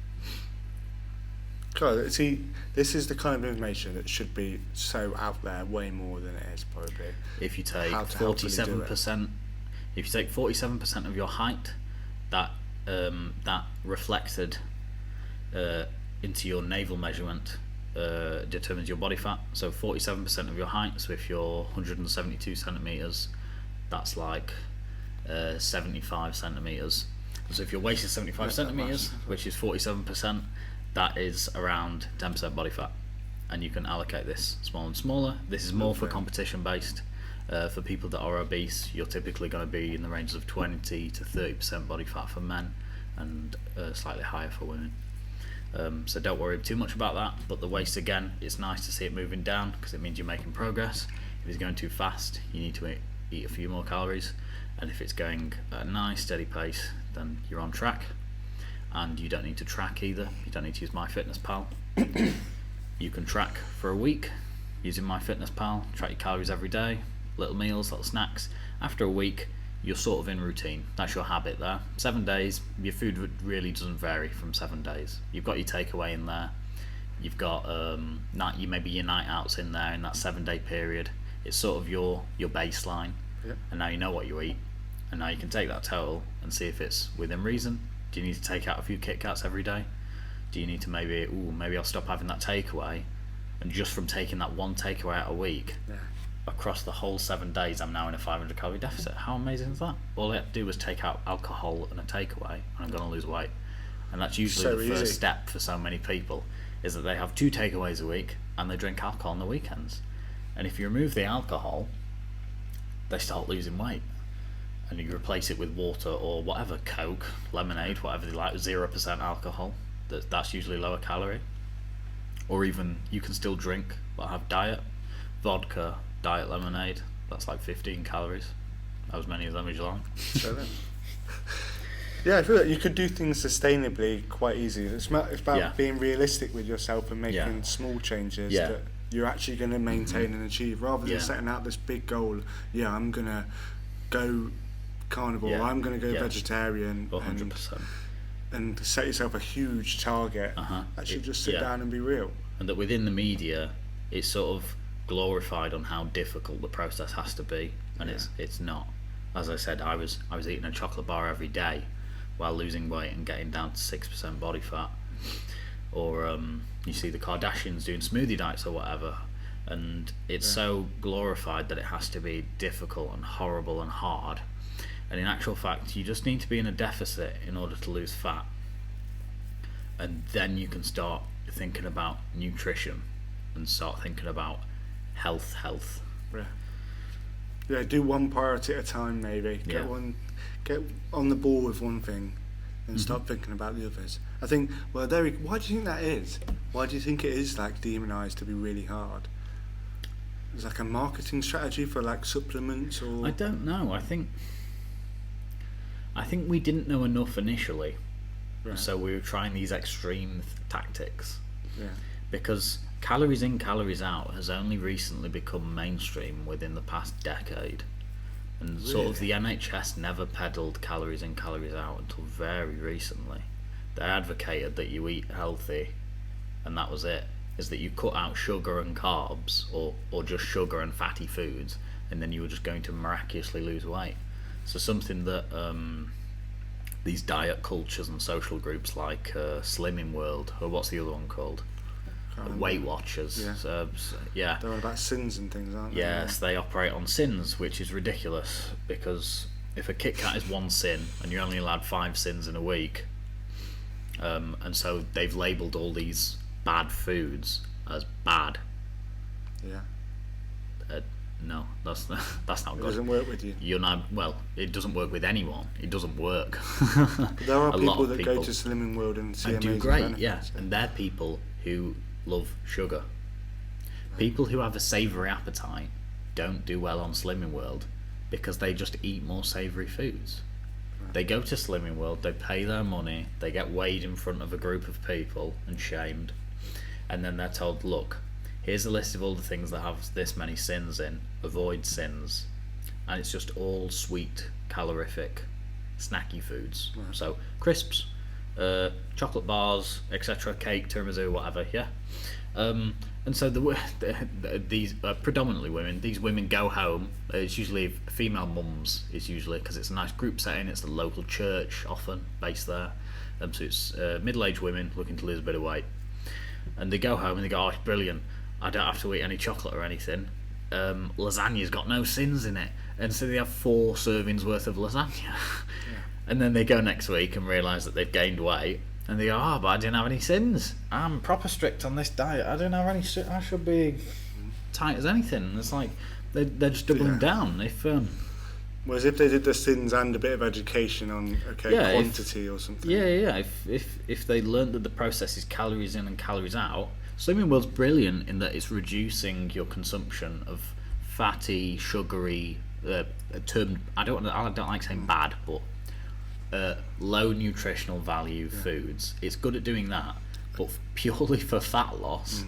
God, see, this is the kind of information that should be so out there, way more than it is probably. If you take How to helpfully do it. 47%, if you take 47% of your height, that reflected into your navel measurement determines your body fat. So 47% of your height. So if you're 172 centimeters, that's like 75 centimeters. So if your waist is 75 centimeters, which is 47%, that is around 10% body fat. And you can allocate this smaller and smaller. This is more for competition based. For people that are obese, you're typically going to be in the ranges of 20 to 30% body fat for men, and slightly higher for women. So don't worry too much about that. But the waist, again, it's nice to see it moving down because it means you're making progress. If it's going too fast, you need to eat a few more calories, and if it's going at a nice steady pace, then you're on track. And you don't need to track either. You don't need to use MyFitnessPal. You can track for a week using MyFitnessPal. Track your calories every day, little meals, little snacks. After a week, you're sort of in routine. That's your habit there. 7 days, your food really doesn't vary from 7 days. You've got your takeaway in there. You've got maybe your night outs in there in that 7 day period. It's sort of your baseline. Yep. And now you know what you eat. And now you can take that total and see if it's within reason. Do you need to take out a few Kit Kats every day? Do you need to maybe I'll stop having that takeaway, and just from taking that one takeaway out a week, across the whole 7 days, I'm now in a 500 calorie deficit. How amazing is that? All I have to do was take out alcohol and a takeaway, and I'm going to lose weight. And that's usually the first step for so many people, is that they have 2 takeaways a week and they drink alcohol on the weekends. And if you remove the alcohol, they start losing weight. And you replace it with water or whatever, Coke, lemonade, whatever they like, 0% alcohol. That's usually lower calorie. Or even you can still drink, but have diet vodka, diet lemonade. That's like 15 calories. As many of them as you like. Yeah, I feel like you could do things sustainably quite easy. It's about being realistic with yourself and making small changes that you're actually going to maintain and achieve, rather than setting out this big goal. Yeah, I'm going to go carnivore, I'm going to go vegetarian, 100%. And set yourself a huge target. Actually just sit down and be real. And that within the media, it's sort of glorified on how difficult the process has to be, and it's not. As I said, I was eating a chocolate bar every day while losing weight and getting down to 6% body fat. Or you see the Kardashians doing smoothie diets or whatever, and it's so glorified that it has to be difficult and horrible and hard. And in actual fact, you just need to be in a deficit in order to lose fat, and then you can start thinking about nutrition and start thinking about health. Yeah, do one priority at a time, maybe. Get on the ball with one thing and start thinking about the others. I think, why do you think that is? Why do you think it is like demonized to be really hard? Is like a marketing strategy for like supplements, or I don't know. I think we didn't know enough initially, so we were trying these extreme tactics. Because calories in, calories out has only recently become mainstream within the past decade, and sort of the NHS never peddled calories in, calories out until very recently. They advocated that you eat healthy, and that was it. Is that you cut out sugar and carbs, or just sugar and fatty foods, and then you were just going to miraculously lose weight. So something that these diet cultures and social groups like Slimming World, or what's the other one called? Weight Watchers. They're all about sins and things, aren't they? Yes, they operate on sins, which is ridiculous, because if a Kit Kat is one sin and you're only allowed 5 sins in a week, and so they've labelled all these bad foods as bad. No, that's not good. It doesn't work with you. It doesn't work with anyone. It doesn't work. But there are people that go to Slimming World and see amazing do great, benefits. And they're people who love sugar. People who have a savoury appetite don't do well on Slimming World because they just eat more savoury foods. They go to Slimming World, they pay their money, they get weighed in front of a group of people and shamed, and then they're told, look, here's a list of all the things that have this many sins in, avoid sins, and it's just all sweet, calorific, snacky foods. So crisps, chocolate bars, etc., cake, tiramisu, whatever. Yeah. And so these predominantly women. These women go home. It's usually female mums. It's usually because it's a nice group setting. It's the local church, often based there. So it's middle-aged women looking to lose a bit of weight, and they go home and they go, "Oh, it's brilliant! I don't have to eat any chocolate or anything. Lasagna's got no sins in it," and so they have 4 servings worth of lasagna. Yeah. And then they go next week and realise that they've gained weight. And they go, but I didn't have any sins. I'm proper strict on this diet. I didn't have any. I should be tight as anything. And it's like they're just doubling down. Whereas if they did the sins and a bit of education on quantity or something. Yeah. If they learned that the process is calories in and calories out, Slimming World's brilliant in that it's reducing your consumption of fatty, sugary, I don't like saying bad, but low nutritional value foods. It's good at doing that, but purely for fat loss,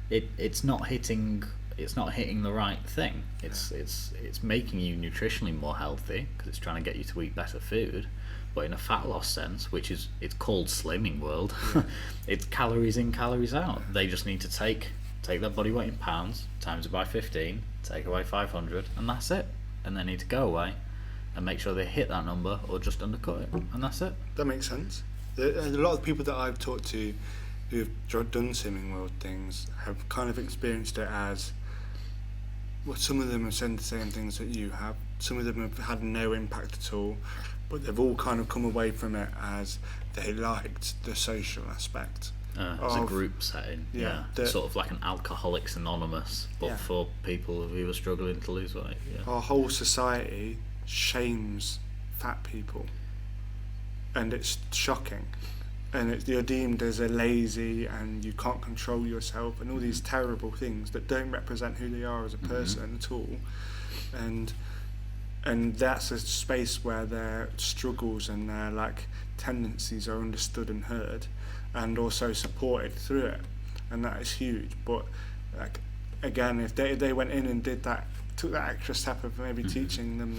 it's not hitting the right thing. It's making you nutritionally more healthy because it's trying to get you to eat better food, but in a fat loss sense, it's called Slimming World. It's calories in, calories out. They just need to take their body weight in pounds, times it by 15, take away 500, and that's it. And they need to go away and make sure they hit that number or just undercut it, and that's it. That makes sense. A lot of people that I've talked to who've done Slimming World things have kind of experienced it as, well, some of them have said the same things that you have, some of them have had no impact at all, but they've all kind of come away from it as they liked the social aspect. It's a group setting, sort of like an Alcoholics Anonymous, but for people who are struggling to lose weight. Yeah. Our whole society shames fat people, and it's shocking. And you're deemed as a lazy, and you can't control yourself, and all these terrible things that don't represent who they are as a person at all. And that's a space where their struggles and their tendencies are understood and heard, and also supported through it, and that is huge. But again, if they went in and did that, took that extra step of maybe teaching them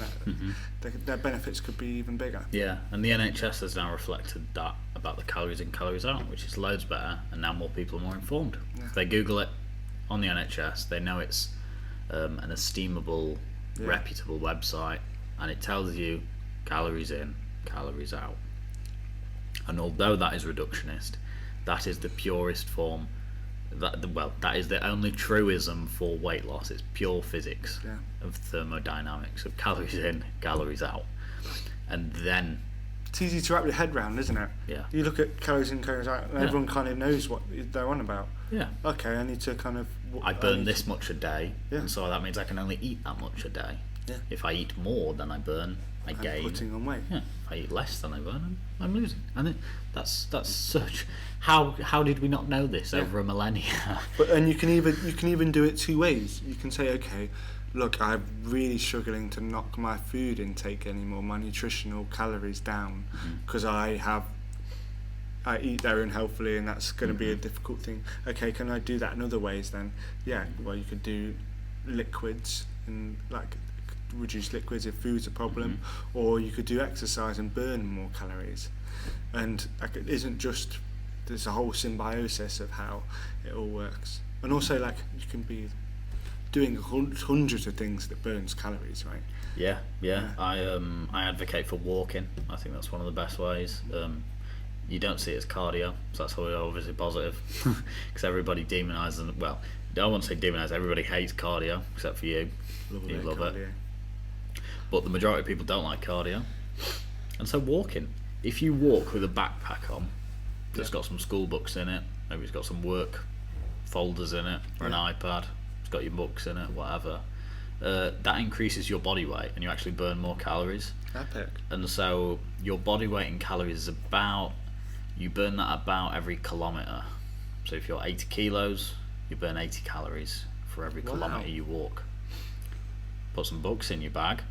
that their benefits could be even bigger. Yeah, and the NHS has now reflected that about the calories in, calories out, which is loads better, and now more people are more informed. If they Google it on the NHS, they know it's an esteemable, reputable website, and it tells you calories in, calories out. And although that is reductionist, that is the purest form. That is the only truism for weight loss. It's pure physics of thermodynamics of calories in, calories out. And then it's easy to wrap your head around, isn't it? Yeah. You look at calories in, calories out, and everyone kind of knows what they're on about. Yeah. Okay, I need to kind of. I burn this much a day, and so that means I can only eat that much a day. Yeah. If I eat more than I burn, I gain. I'm putting on weight. Yeah. If I eat less than I burn, I'm losing. And that's such. How did we not know this over a millennia? And you can even do it 2 ways. You can say, okay, look, I'm really struggling to knock my food intake anymore, my nutritional calories down, because I eat very unhealthily, and that's going to be a difficult thing. Okay, can I do that in other ways then? Yeah. Well, you could do liquids and reduce liquids if food's a problem, or you could do exercise and burn more calories. And it isn't just, there's a whole symbiosis of how it all works. And also you can be doing hundreds of things that burns calories, right? Yeah. I advocate for walking. I think that's one of the best ways. You don't see it as cardio, so that's obviously positive, because everybody demonises, well, I won't say demonise, everybody hates cardio except for you. You love it. But the majority of people don't like cardio. And so walking, if you walk with a backpack on that's got some school books in it, maybe it's got some work folders in it, or an iPad, it's got your books in it, whatever, that increases your body weight and you actually burn more calories. Epic. And so your body weight in calories is you burn that about every kilometre. So if you're 80 kilos, you burn 80 calories for every kilometre you walk. Put some books in your bag,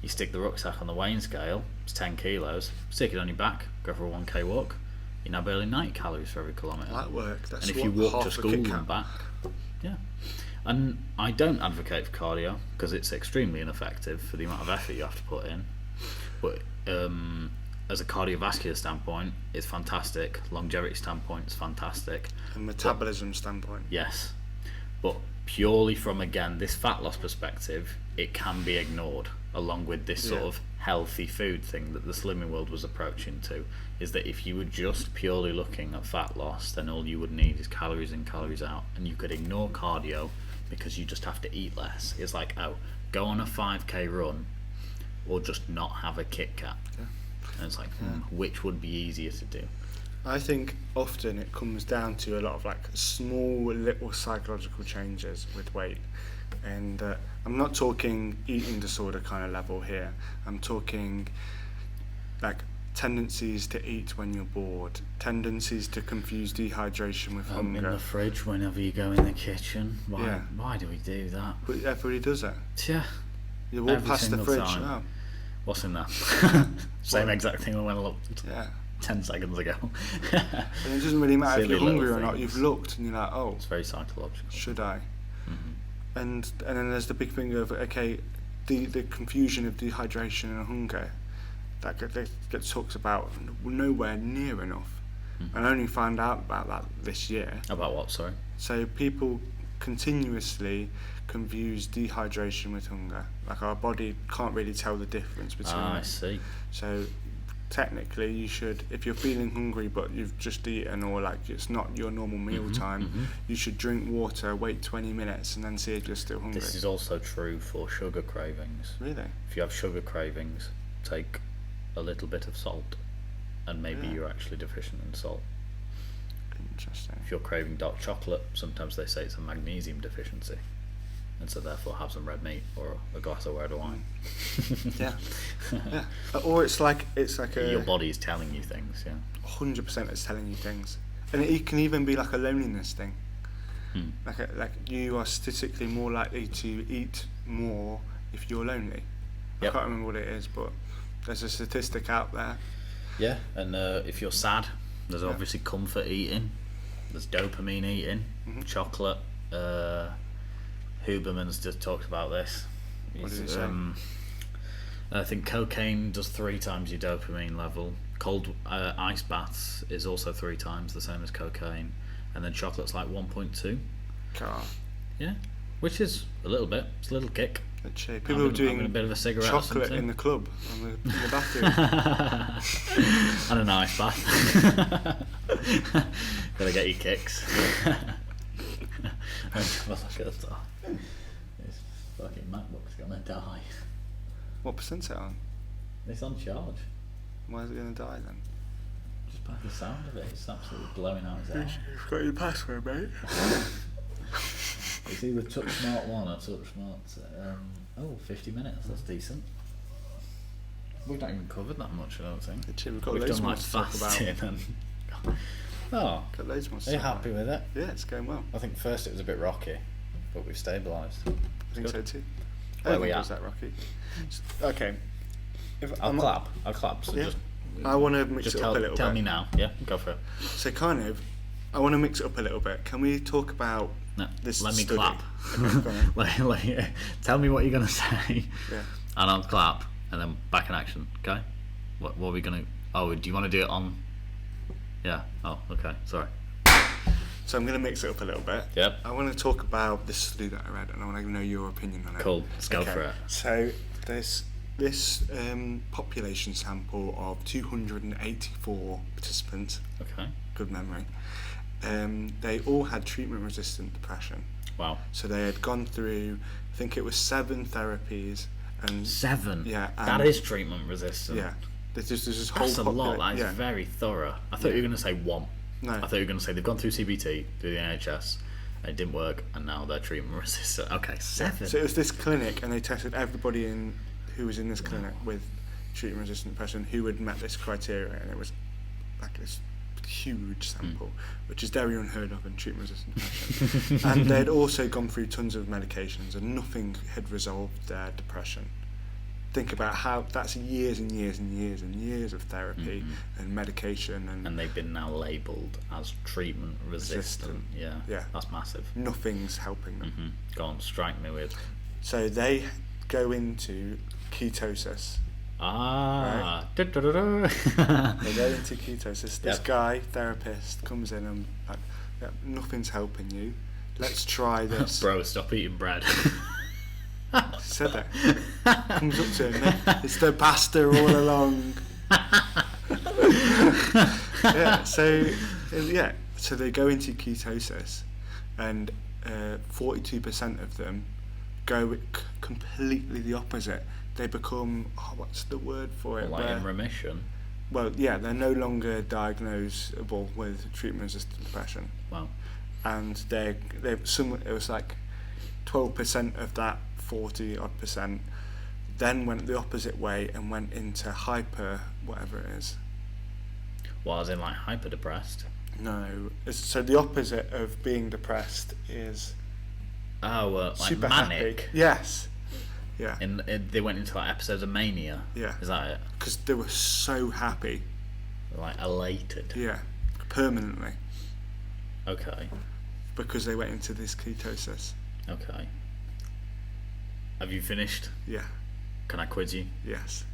you stick the rucksack on the weighing scale, it's 10 kilos, stick it on your back, go for a 1k walk, you're now burning 90 calories for every kilometre. That works. That's and if you walk to school and back, and I don't advocate for cardio because it's extremely ineffective for the amount of effort you have to put in, but as a cardiovascular standpoint, it's fantastic. Longevity standpoint, it's fantastic. And metabolism standpoint. Yes, but purely from, again, this fat loss perspective, it can be ignored, along with this sort of healthy food thing that the Slimming World was approaching to, is that if you were just purely looking at fat loss, then all you would need is calories in, calories out, and you could ignore cardio because you just have to eat less. It's like, oh, go on a 5k run or just not have a Kit Kat. Yeah. And it's like, which would be easier to do? I think often it comes down to a lot of like small little psychological changes with weight, and I'm not talking eating disorder kind of level here. I'm talking like tendencies to eat when you're bored, tendencies to confuse dehydration with hunger. In the fridge whenever you go in the kitchen. Why do we do that? But everybody does it. Yeah. You walk Every past the single fridge. time. Oh, What's in there? Same exact thing when I looked yeah. 10 seconds ago. And it doesn't really matter if Silly you're hungry little or not. things. You've looked and you're like, oh, It's very psychological. should I? Mm-hmm. And then there's the big thing of, okay, the confusion of dehydration and hunger that gets talked about nowhere near enough. Mm-hmm. And I only found out about that this year. About what, sorry? So people continuously confuse dehydration with hunger. Like our body can't really tell the difference between I them. see. So technically you should, if you're feeling hungry but you've just eaten, or like it's not your normal meal time, you should drink water, wait 20 minutes and then see if you're still hungry. This is also true for sugar cravings. Really? If you have sugar cravings, take a little bit of salt, and maybe Yeah. you're actually deficient in salt. Interesting. If you're craving dark chocolate, sometimes they say it's a magnesium deficiency, and so therefore have some red meat or a glass of red wine. Yeah. Yeah. Or it's like Your a body is telling you things, yeah. 100% it's telling you things, and it can even be like a loneliness thing. Like you are statistically more likely to eat more if you're lonely. Yep. I can't remember what it is, but there's a statistic out there. Yeah, and if you're sad, there's obviously comfort eating, there's dopamine eating, chocolate. Huberman's just talked about this. What did he say? I think cocaine does 3 times your dopamine level. Cold ice baths is also 3 times the same as cocaine, and then chocolate's like 1.2. God. Yeah, which is a little bit. It's a little kick. People are doing having a bit of a cigarette or chocolate something. in the club, in the bathroom. And a nice bath. Gotta get your kicks. Have a look at that. This fucking MacBook's gonna die. What percent's it on? It's on charge. Why is it going to die then? Just by the sound of it, it's absolutely blowing out his air. You've got your password, mate. It's either Touch Smart 1 or Touch Smart 50 minutes, that's decent. We've not even covered that much, I don't think. Actually, we've got We've loads done more like to talk about. fasting and... Oh, Got loads more to are you talk happy about. with it? Yeah, it's going well. I think first it was a bit rocky, but we've stabilised. I think Good. so too. Where I don't we think it at? was that rocky. Okay. I'll clap, so Yeah. just... I want to mix Just it up a little tell bit. me now, yeah, go for it. So kind of, I want to mix it up a little bit. Can we talk about No, this let me study? clap. Okay, go on. Tell me what you're going to say, Yeah. and I'll clap, and then back in action, okay? What are we going to... Oh, do you want to do it on... Yeah, oh, okay, sorry. So I'm going to mix it up a little bit. Yep. I want to talk about this study that I read, and I want to know your opinion on it. Cool, let's go for it. So there's this population sample of 284 participants. Okay. Good memory. They all had treatment-resistant depression. Wow. So they had gone through, I think it was 7 therapies, and 7? Yeah, That and- is treatment resistant. yeah, there's this whole. That's a lot, that is yeah. very thorough. I thought you were going to say 1. No. I thought you were going to say they've gone through CBT, through the NHS, and it didn't work, and now they're treatment resistant. Okay, 7. So it was this clinic, and they tested everybody who was in this clinic with treatment-resistant depression who had met this criteria, and it was like this huge sample, which is very unheard of in treatment-resistant depression. And they'd also gone through tons of medications, and nothing had resolved their depression. Think about how that's years and years and years and years of therapy and medication, And they've been now labelled as treatment resistant. Yeah, Yeah. that's massive. nothing's helping them. Go on, strike me with. So they go into ketosis Ah. They go into ketosis. This Yep. guy, therapist, comes in and like, yeah, nothing's helping you. Let's try this. Bro, stop eating bread. He said that. Comes up to him. It's the pasta all along. So they go into ketosis, and 42% of them go completely the opposite. They become, what's the word for it? Like in remission. Well, yeah, they're no longer diagnosable with treatment-resistant depression. Wow. And it was like 12% of that 40 odd percent then went the opposite way and went into hyper whatever it is. Well, as in like hyper depressed. No, so the opposite of being depressed is like super manic. happy. Yes. Yeah. And they went into like episodes of mania. Yeah. Is that it? Because they were so happy. Like elated. Yeah. Permanently. Okay. Because they went into this ketosis. Okay. Have you finished? Yeah. Can I quiz you? Yes.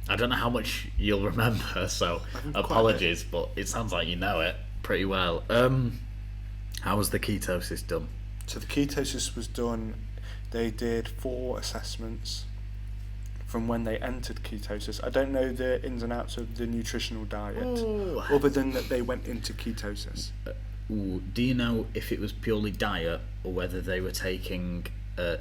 I don't know how much you'll remember, so apologies, but it sounds like you know it pretty well. How was the ketosis done? So the ketosis was done, they did 4 assessments from when they entered ketosis. I don't know the ins and outs of the nutritional diet, other than that they went into ketosis. Do you know if it was purely diet or whether they were taking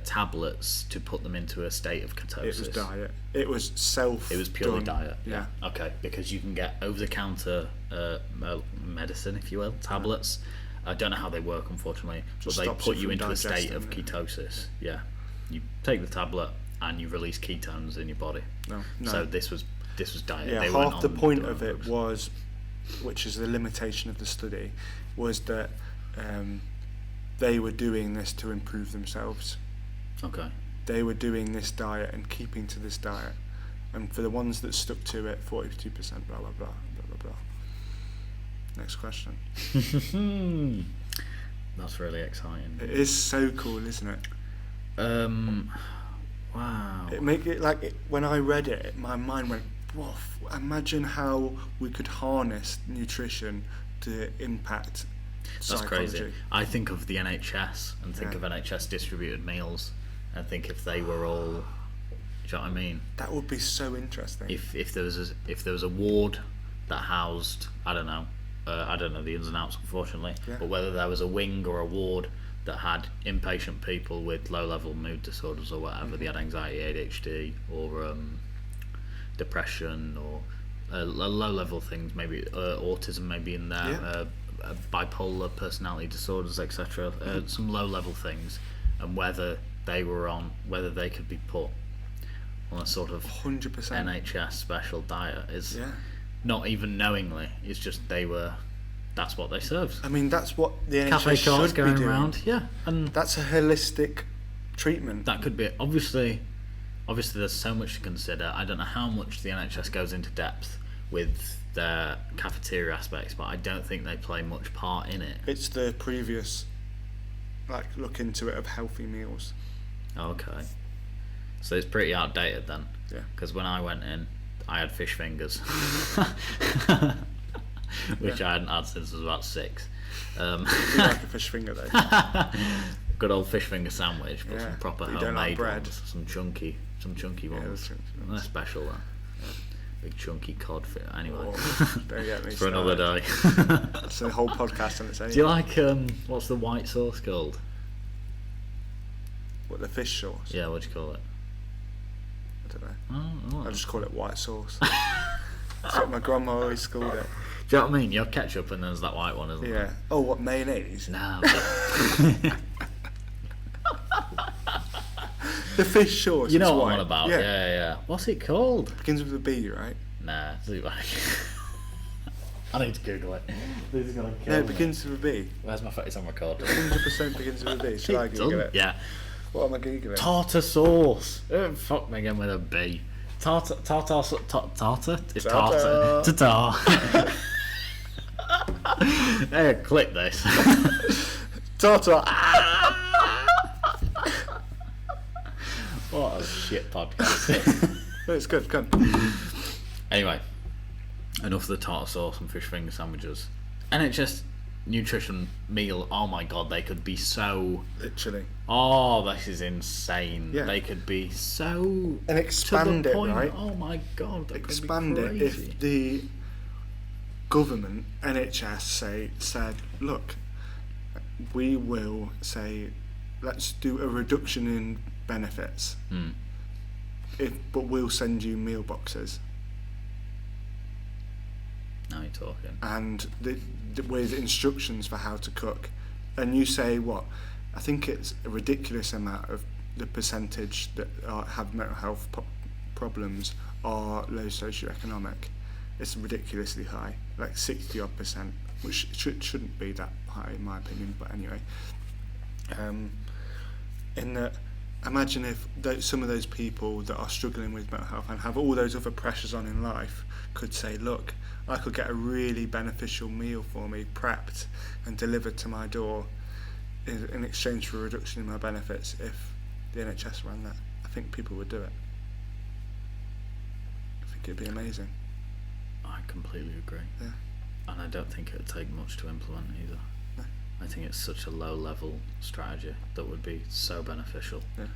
tablets to put them into a state of ketosis? It was diet. It was purely diet. Yeah. Okay, because you can get over-the-counter medicine, if you will, tablets. I don't know how they work, unfortunately, but they put you into a state of ketosis. Yeah, you take the tablet and you release ketones in your body. No. So this was diet. Yeah, they half the point of it was, which is the limitation of the study, was that they were doing this to improve themselves. Okay. They were doing this diet and keeping to this diet, and for the ones that stuck to it, 42%. Blah blah blah blah blah blah. Next question. That's really exciting. It is so cool, isn't it? Wow. When I read it, my mind went, woof. Imagine how we could harness nutrition to impact psychology. That's crazy. I think of the NHS and think of NHS distributed meals and think if they were all, do you know what I mean? That would be so interesting. If there was a ward that housed, I don't know the ins and outs, unfortunately, but whether there was a wing or a ward that had inpatient people with low-level mood disorders or whatever, they had anxiety, ADHD, or depression, or low-level things, maybe autism, maybe in there, bipolar personality disorders, etc. Some low-level things, and whether they could be put on a sort of 100%. NHS special diet is not even knowingly. It's just that's what they served. I mean, that's what the NHS Cafe cards should be going doing. around, and That's a holistic treatment. that could be obviously there's so much to consider. I don't know how much the NHS goes into depth with their cafeteria aspects, but I don't think they play much part in it. It's the previous, look into it of healthy meals. Okay, so it's pretty outdated then. Yeah. Because when I went in, I had fish fingers, which I hadn't had since I was about 6. You like a fish finger though? Good old fish finger sandwich, but some proper You don't like homemade bread? ones, some chunky ones. They're special though. Big chunky cod. Anyway, Don't get me for another day. It's a whole podcast on its own. Do you like what's the white sauce called? What, the fish sauce? Yeah, what do you call it? I don't know. Oh, I just call it white sauce. That's what my grandma always called it. do you know what I mean? You're ketchup and there's that white one, isn't Yeah. there? Oh, what, mayonnaise? No. The fish sauce. You know is what white. I'm on about? Yeah. What's it called? Begins with a B, right? Nah. I need to Google it. This is gonna kill No, me. it begins with a B. Where's my phone? It's on record. 100% begins with a B. Should I Google it? Yeah. What am I Googling? Tartar sauce. Fuck me again with a B. Tartar. It's tartar. Tartar. Hey, click this. Tartar. What a shit podcast. No, it's good. Anyway, enough of the tartar sauce and fish finger sandwiches. NHS nutrition meal, oh my god, they could be so... Literally. Oh, this is insane. Yeah. They could be so... And expand to the it, point. right? Oh my god, that Expand could be it crazy. if the government, NHS, said, look, we will say, let's do a reduction in benefits, but we'll send you meal boxes. Now you're talking. And with instructions for how to cook. And you say, what? I think it's a ridiculous amount of the percentage that have mental health problems are low socioeconomic. It's ridiculously high, like 60-odd%, which shouldn't be that high in my opinion, but anyway. In that, imagine if some of those people that are struggling with mental health and have all those other pressures on in life could say, look, I could get a really beneficial meal for me prepped and delivered to my door in exchange for a reduction in my benefits. If the NHS ran that, I think people would do it. I think it'd be amazing. I completely agree. Yeah. And I don't think it would take much to implement either. No. I think it's such a low level strategy that would be so beneficial. Yeah.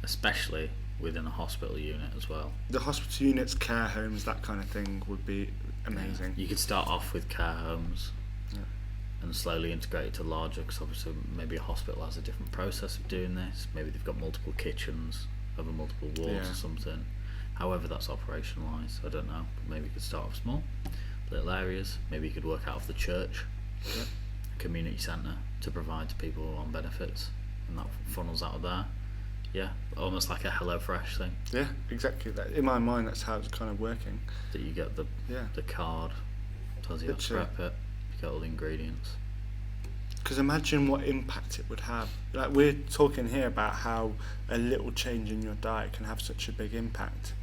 Especially within a hospital unit as well. The hospital units, care homes, that kind of thing would be amazing. Yeah. You could start off with care homes and slowly integrate it to larger, because obviously maybe a hospital has a different process of doing this. Maybe they've got multiple kitchens over multiple wards or something. However that's operationalised, I don't know. But maybe you could start off small, little areas. Maybe you could work out of the church, a community centre, to provide to people on benefits, and that funnels out of there. Yeah, almost like a HelloFresh thing. Yeah, exactly. That in my mind, that's how it's kind of working. That you get the card, tells you how to prep it, you get all the ingredients. Because imagine what impact it would have. Like, we're talking here about how a little change in your diet can have such a big impact.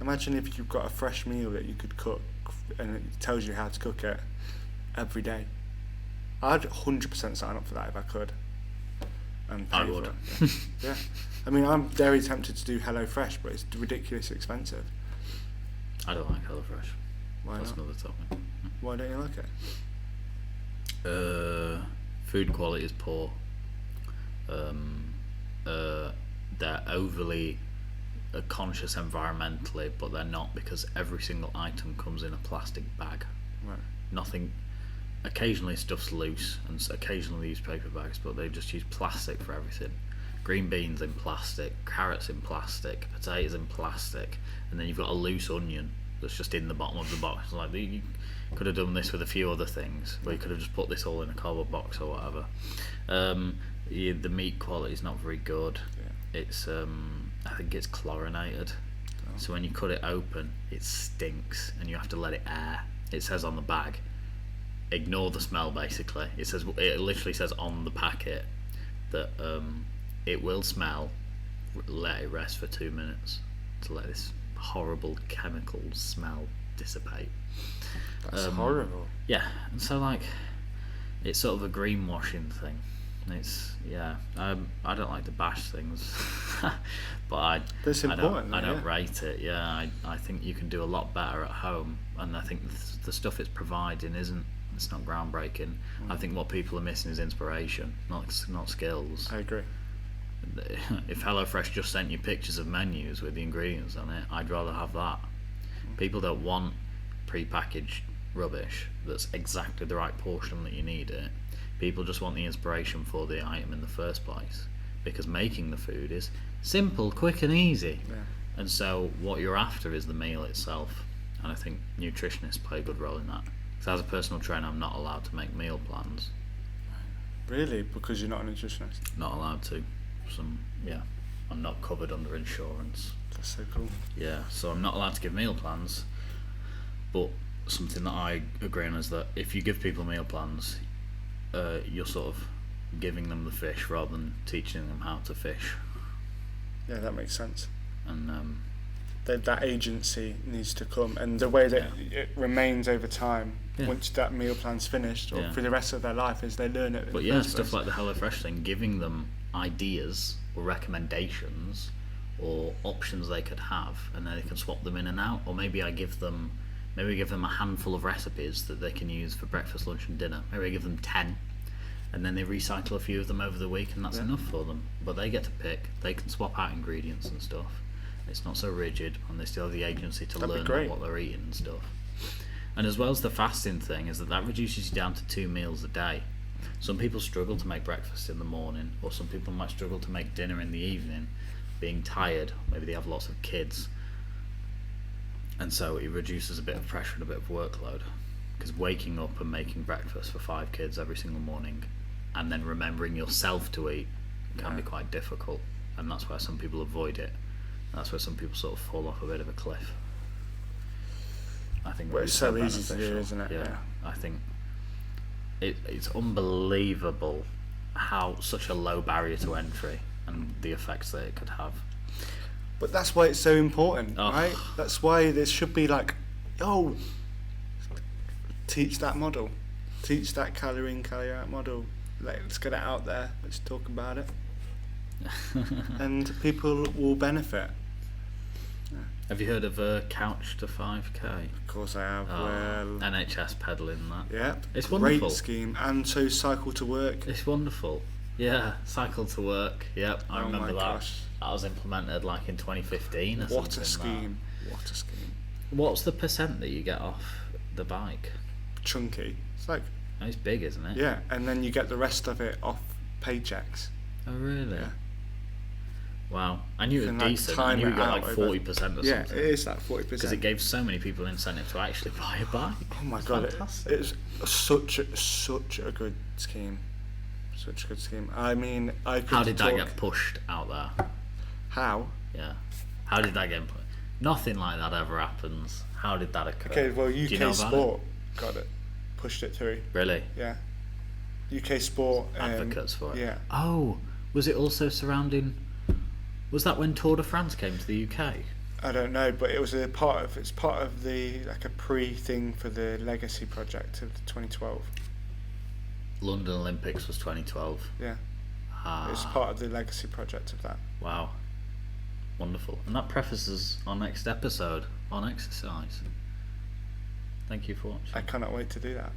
Imagine if you've got a fresh meal that you could cook and it tells you how to cook it every day. I'd 100% sign up for that if I could. And pay I would. For it. Yeah. I mean, I'm very tempted to do HelloFresh, but it's ridiculously expensive. I don't like HelloFresh. Why That's not? another topic. Why don't you like it? Food quality is poor. They're overly conscious environmentally, but they're not, because every single item comes in a plastic bag. Right. Nothing. Occasionally stuff's loose, and occasionally they use paper bags, but they just use plastic for everything. Green beans in plastic, carrots in plastic, potatoes in plastic, and then you've got a loose onion that's just in the bottom of the box. Like, you could have done this with a few other things, or you could have just put this all in a cardboard box or whatever. The meat quality is not very good. Yeah. It's I think it's chlorinated, so when you cut it open, it stinks, and you have to let it air. It says on the bag, ignore the smell. Basically, it literally says on the packet that it will smell. Let it rest for 2 minutes to let this horrible chemical smell dissipate. That's horrible. Yeah, and so like, it's sort of a greenwashing thing. It's I don't like to bash things, but That's important. I don't rate it. Yeah, I think you can do a lot better at home, and I think the stuff it's providing it's not groundbreaking. I think what people are missing is inspiration, not skills. I agree. If HelloFresh just sent you pictures of menus with the ingredients on it, I'd rather have that. People don't want pre-packaged rubbish that's exactly the right portion that you need it. People just want the inspiration for the item in the first place, because making the food is simple, quick and easy. Yeah. And so what you're after is the meal itself, and I think nutritionists play a good role in that. Because as a personal trainer, I'm not allowed to make meal plans. Really? Because you're not a nutritionist? Not allowed to. I'm not covered under insurance. That's so cool. Yeah, so I'm not allowed to give meal plans, but something that I agree on is that if you give people meal plans, you're sort of giving them the fish rather than teaching them how to fish. Yeah, that makes sense. And that agency needs to come, and the way that it remains over time, once that meal plan's finished, or for the rest of their life, as they learn it. But stuff like the HelloFresh thing, giving them ideas or recommendations or options they could have, and then they can swap them in and out. Or maybe I give them a handful of recipes that they can use for breakfast, lunch and dinner. Maybe I give them 10, and then they recycle a few of them over the week, and that's enough for them. But they get to pick, they can swap out ingredients and stuff. It's not so rigid, and they still have the agency to learn what they're eating and stuff. And as well as the fasting thing, is that reduces you down to 2 meals a day. Some people struggle to make breakfast in the morning, or some people might struggle to make dinner in the evening, being tired. Maybe they have lots of kids, and so it reduces a bit of pressure and a bit of workload, because waking up and making breakfast for 5 kids every single morning and then remembering yourself to eat can be quite difficult, and that's why some people avoid it. That's where some people sort of fall off a bit of a cliff. I think it's so easy to do, isn't it? Yeah. I think it's unbelievable how such a low barrier to entry and the effects that it could have. But that's why it's so important, right? That's why there should be like, teach that model, teach that calorie in, calorie out model. Let's get it out there. Let's talk about it, and people will benefit. Have you heard of Couch to 5K? Of course I have. NHS peddling that. Yeah, it's wonderful. Great scheme. And so cycle to work. It's wonderful. Yeah, cycle to work. Yep, I remember that. Gosh. That was implemented like in 2015 or something. What a scheme! What a scheme! What's the percent that you get off the bike? Chunky. It's like. It's big, isn't it? Yeah, and then you get the rest of it off paychecks. Oh really? Yeah. Wow, I knew it was decent. I knew you got like 40% or something. Yeah, it is like 40%. Because it gave so many people incentive to actually buy a bike. Oh my god, it's such a good scheme. Such a good scheme. I mean, How did that get pushed out there? How? Yeah. How did that get pushed? Nothing like that ever happens. How did that occur? Okay, well, UK Sport got it. Pushed it through. Really? Yeah. UK Sport. Advocates for it. Yeah. Oh, was it also surrounding... Was that when Tour de France came to the UK? I don't know, but it was it's part of the, like a pre-thing for the Legacy project of 2012. London Olympics was 2012. Yeah. It's part of the Legacy project of that. Wow. Wonderful. And that prefaces our next episode on exercise. Thank you for watching. I cannot wait to do that.